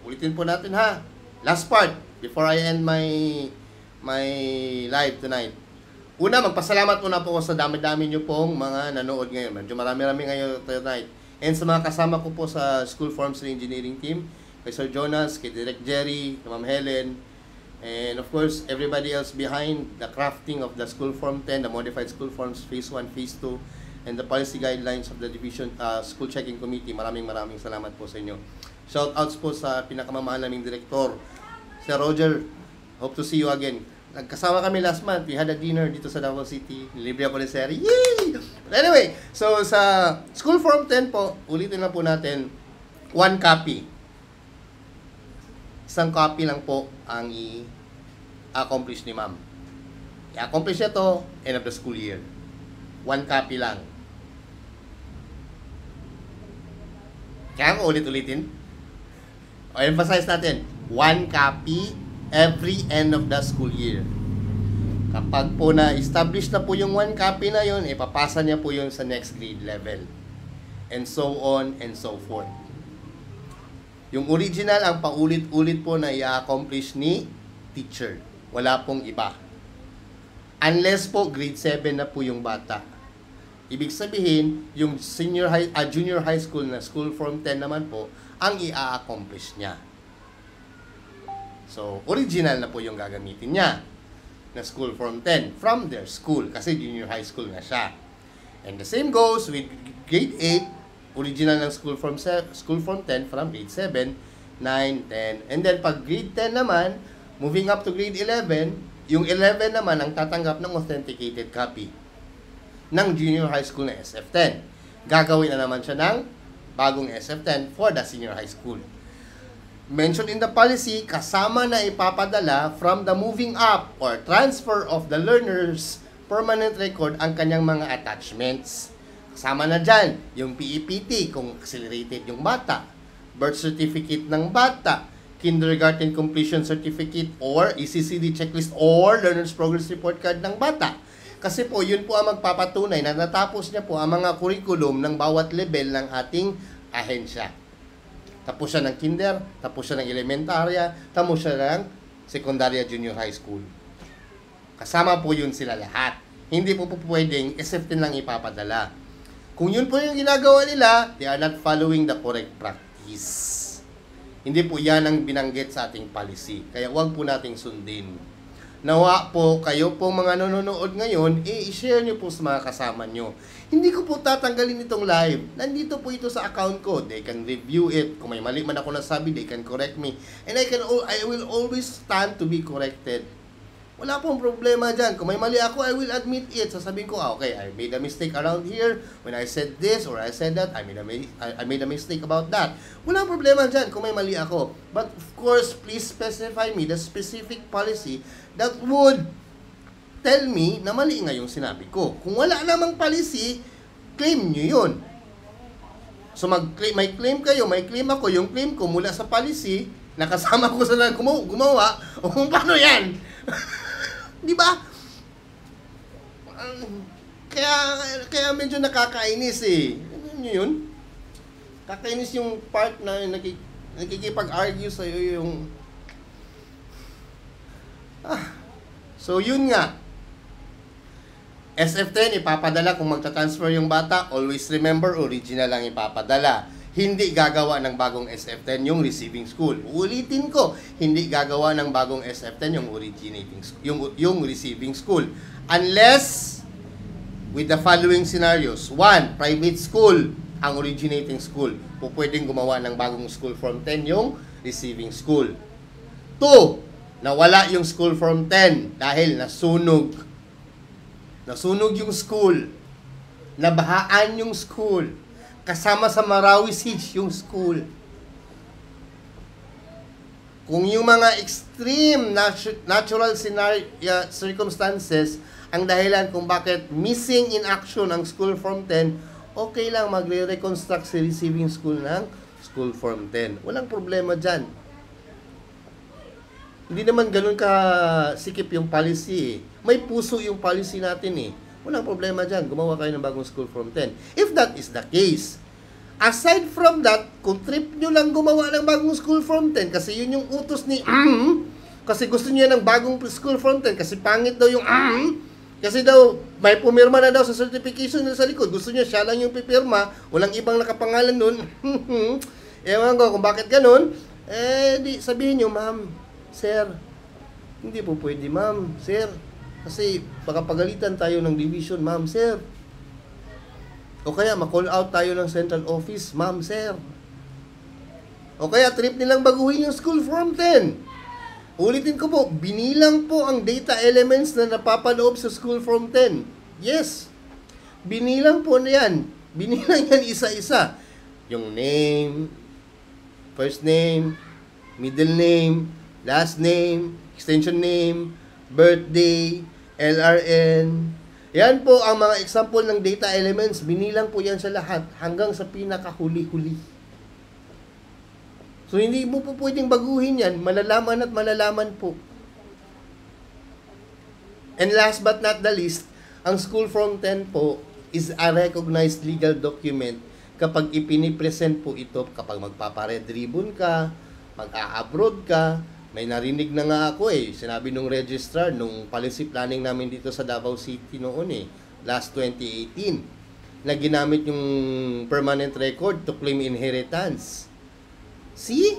ulitin po natin ha. Last part, before I end my live tonight. Una, magpasalamat muna po ako sa dami-dami nyo pong mga nanood ngayon. Medyo marami-rami ngayon tonight. And sa mga kasama ko po sa School Forms and Engineering Team, kay Sir Jonas, kay Direct Jerry, kay Ma'am Helen, and of course, everybody else behind the crafting of the School Form 10, the Modified School Forms Phase 1, Phase 2, and the policy guidelines of the Division School Checking Committee. Maraming salamat po sa inyo. Shoutouts po sa pinakamamahal naming direktor, Sir Roger. Hope to see you again. Nagkasama kami last month. We had a dinner dito sa Davao City. Nilibre ako ni Sir. Yay! But anyway, so sa School Form 10 po, ulitin na po natin, 1 copy. Isang copy lang po ang i-accomplish ni ma'am. I-accomplish niya to end of the school year. 1 copy lang. Kaya mo ulit-ulitin. O emphasize natin, 1 copy every end of the school year. Kapag po na-establish na po yung 1 copy na yun, ipapasa niya po yun sa next grade level. And so on and so forth. Yung original, ang paulit-ulit po na i-accomplish ni teacher. Wala pong iba. Unless po grade 7 na po yung bata. Ibig sabihin, yung junior high school na School Form 10 naman po, ang i-accomplish niya. So, original na po yung gagamitin niya na School Form 10 from their school kasi junior high school na siya. And the same goes with grade 8, original ng School Form 10 from grade 7, 9, 10. And then pag grade 10 naman, moving up to grade 11, yung 11 naman ang tatanggap ng authenticated copy. ng junior high school na SF10. Gagawin na naman siya ng bagong SF10 for the senior high school. Mentioned in the policy, kasama na ipapadala from the moving up or transfer of the learner's permanent record ang kanyang mga attachments. Kasama na dyan yung PEPT kung accelerated yung bata, birth certificate ng bata, kindergarten completion certificate or ECCD checklist or learner's progress report card ng bata. Kasi po, yun po ang magpapatunay na natapos niya po ang mga curriculum ng bawat level ng ating ahensya. Tapos siya ng kinder, tapos siya ng elementarya, tapos siya ng secundarya junior high school. Kasama po yun sila lahat. Hindi po pwedeng SF10 lang ipapadala. Kung yun po yung ginagawa nila, they are not following the correct practice. Hindi po yan ang binanggit sa ating policy. Kaya huwag po nating sundin. Nawa po, kayo po mga nanonood ngayon, i-share nyo po sa mga kasama nyo. Hindi ko po tatanggalin itong live. Nandito po ito sa account ko. They can review it. Kung may mali man ako nasabi, they can correct me. And I will always stand to be corrected. Wala pong problema dyan. Kung may mali ako, I will admit it. Sasabihin ko, okay, I made a mistake around here. When I said this or I said that, I made a mistake about that. Walang problema dyan kung may mali ako. But of course, please specify me the specific policy that would tell me na mali nga yung sinabi ko. Kung wala namang policy, claim nyo yun. So may claim kayo, may claim ako. Yung claim ko mula sa policy, nakasama ko sa gumawa, o kung paano yan? Di ba? Kaya medyo nakakainis eh. Ano yun? Kakainis yung part na nakikipag-argue sa'yo yung... So yun nga. SF10 ipapadala kung magta-transfer yung bata. Always remember, original lang ipapadala. Hindi gagawa ng bagong SF10 yung receiving school. Ulitin ko, hindi gagawa ng bagong SF10 yung originating yung receiving school. Unless with the following scenarios. 1, private school ang originating school. Pwedeng gumawa ng bagong school form 10 yung receiving school. 2, nawala yung school form 10 dahil nasunog. Nasunog yung school. Nabahaan yung school. Kasama sa Marawi Siege yung school. Kung yung mga extreme natural circumstances ang dahilan kung bakit missing in action ang school form 10, okay lang magre-reconstruct si receiving school ng school form 10. Walang problema dyan. Hindi naman ganun ka sikip yung policy eh. May puso yung policy natin eh. Walang problema dyan. Gumawa kayo ng bagong school form 10. If that is the case, aside from that, kung trip nyo lang gumawa ng bagong school form 10, kasi yun yung utos ni kasi gusto niya ng bagong school form 10, kasi pangit daw yung kasi daw, may pumirma na daw sa certification na sa likod. Gusto niya, siya lang yung pipirma. Walang ibang nakapangalan nun. Ewan ko kung bakit ganun. Di sabihin nyo, ma'am, sir, hindi po pwede, ma'am, sir. Kasi baka pagalitan tayo ng division, ma'am, sir. O kaya ma-call out tayo ng central office, ma'am, sir. O kaya trip nilang baguhin yung school form 10. Ulitin ko po, binilang po ang data elements na napapaloob sa school form 10. Yes. Binilang po na yan. Binilang yan isa-isa. Yung name, first name, middle name, last name, extension name, birthday, LRN. Yan po ang mga example ng data elements. Binilang po yan sa lahat hanggang sa pinakahuli-huli. So, hindi mo po pwedeng baguhin yan. Malalaman at malalaman po. And last but not the least, ang school form 10 po is a recognized legal document kapag ipinipresent po ito, kapag magpapa-red ribbon ka, mag-a-abroad ka. May narinig na nga ako sinabi nung registrar, nung policy planning namin dito sa Davao City noon last 2018, na ginamit yung permanent record to claim inheritance. See?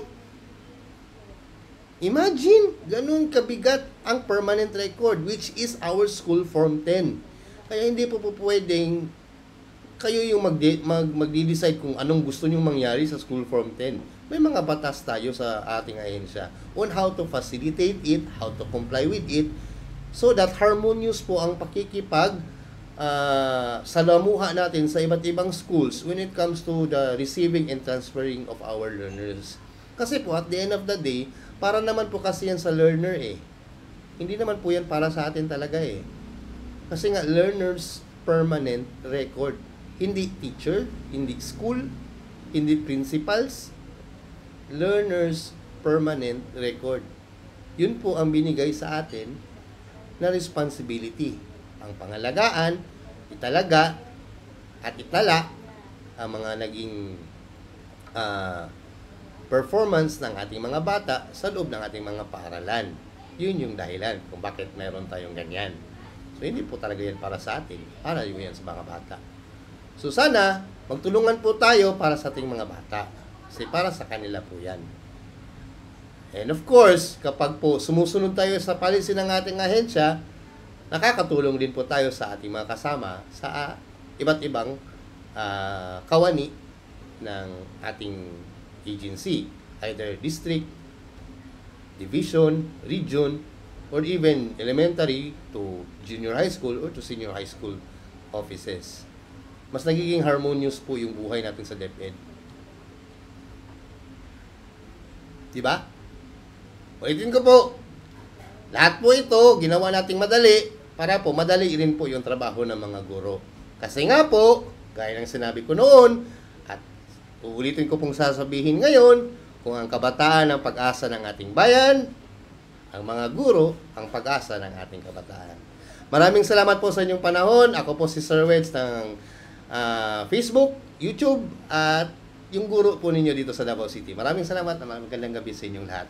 Imagine, ganun kabigat ang permanent record, which is our school form 10. Kaya hindi po pwedeng kayo yung magde-decide kung anong gusto nyong mangyari sa school form 10. May mga batas tayo sa ating ahensya on how to facilitate it, how to comply with it, so that harmonious po ang salamuha natin sa iba't ibang schools when it comes to the receiving and transferring of our learners. Kasi po, at the end of the day, para naman po kasi yan sa learner eh. Hindi naman po yan para sa atin talaga eh. Kasi nga, learners permanent record. Hindi teacher, hindi school, hindi principals. Learners permanent record. Yun po ang binigay sa atin na responsibility. Ang pangalagaan, italaga, at itala ang mga naging performance ng ating mga bata sa loob ng ating mga paaralan. Yun yung dahilan kung bakit mayroon tayong ganyan. So, hindi po talaga yan para sa atin. Para yun yan sa mga bata. So, sana, magtulungan po tayo para sa ating mga bata. Kasi para sa kanila po yan. And of course, kapag po sumusunod tayo sa policy ng ating ahensya, nakakatulong din po tayo sa ating mga kasama sa iba't ibang kawani ng ating agency. Either district, division, region, or even elementary to junior high school or to senior high school offices. Mas nagiging harmonious po yung buhay natin sa DepEd. Diba? Ulitin ko po, lahat po ito, ginawa nating madali para po madali rin po yung trabaho ng mga guro. Kasi nga po, gaya ng sinabi ko noon, at uulitin ko pong sasabihin ngayon, kung ang kabataan ang pag-asa ng ating bayan, ang mga guro ang pag-asa ng ating kabataan. Maraming salamat po sa inyong panahon. Ako po si Sir Wedge ng Facebook, YouTube, at yung guro po ninyo dito sa Davao City. Maraming salamat na magandang gabi sa inyong lahat.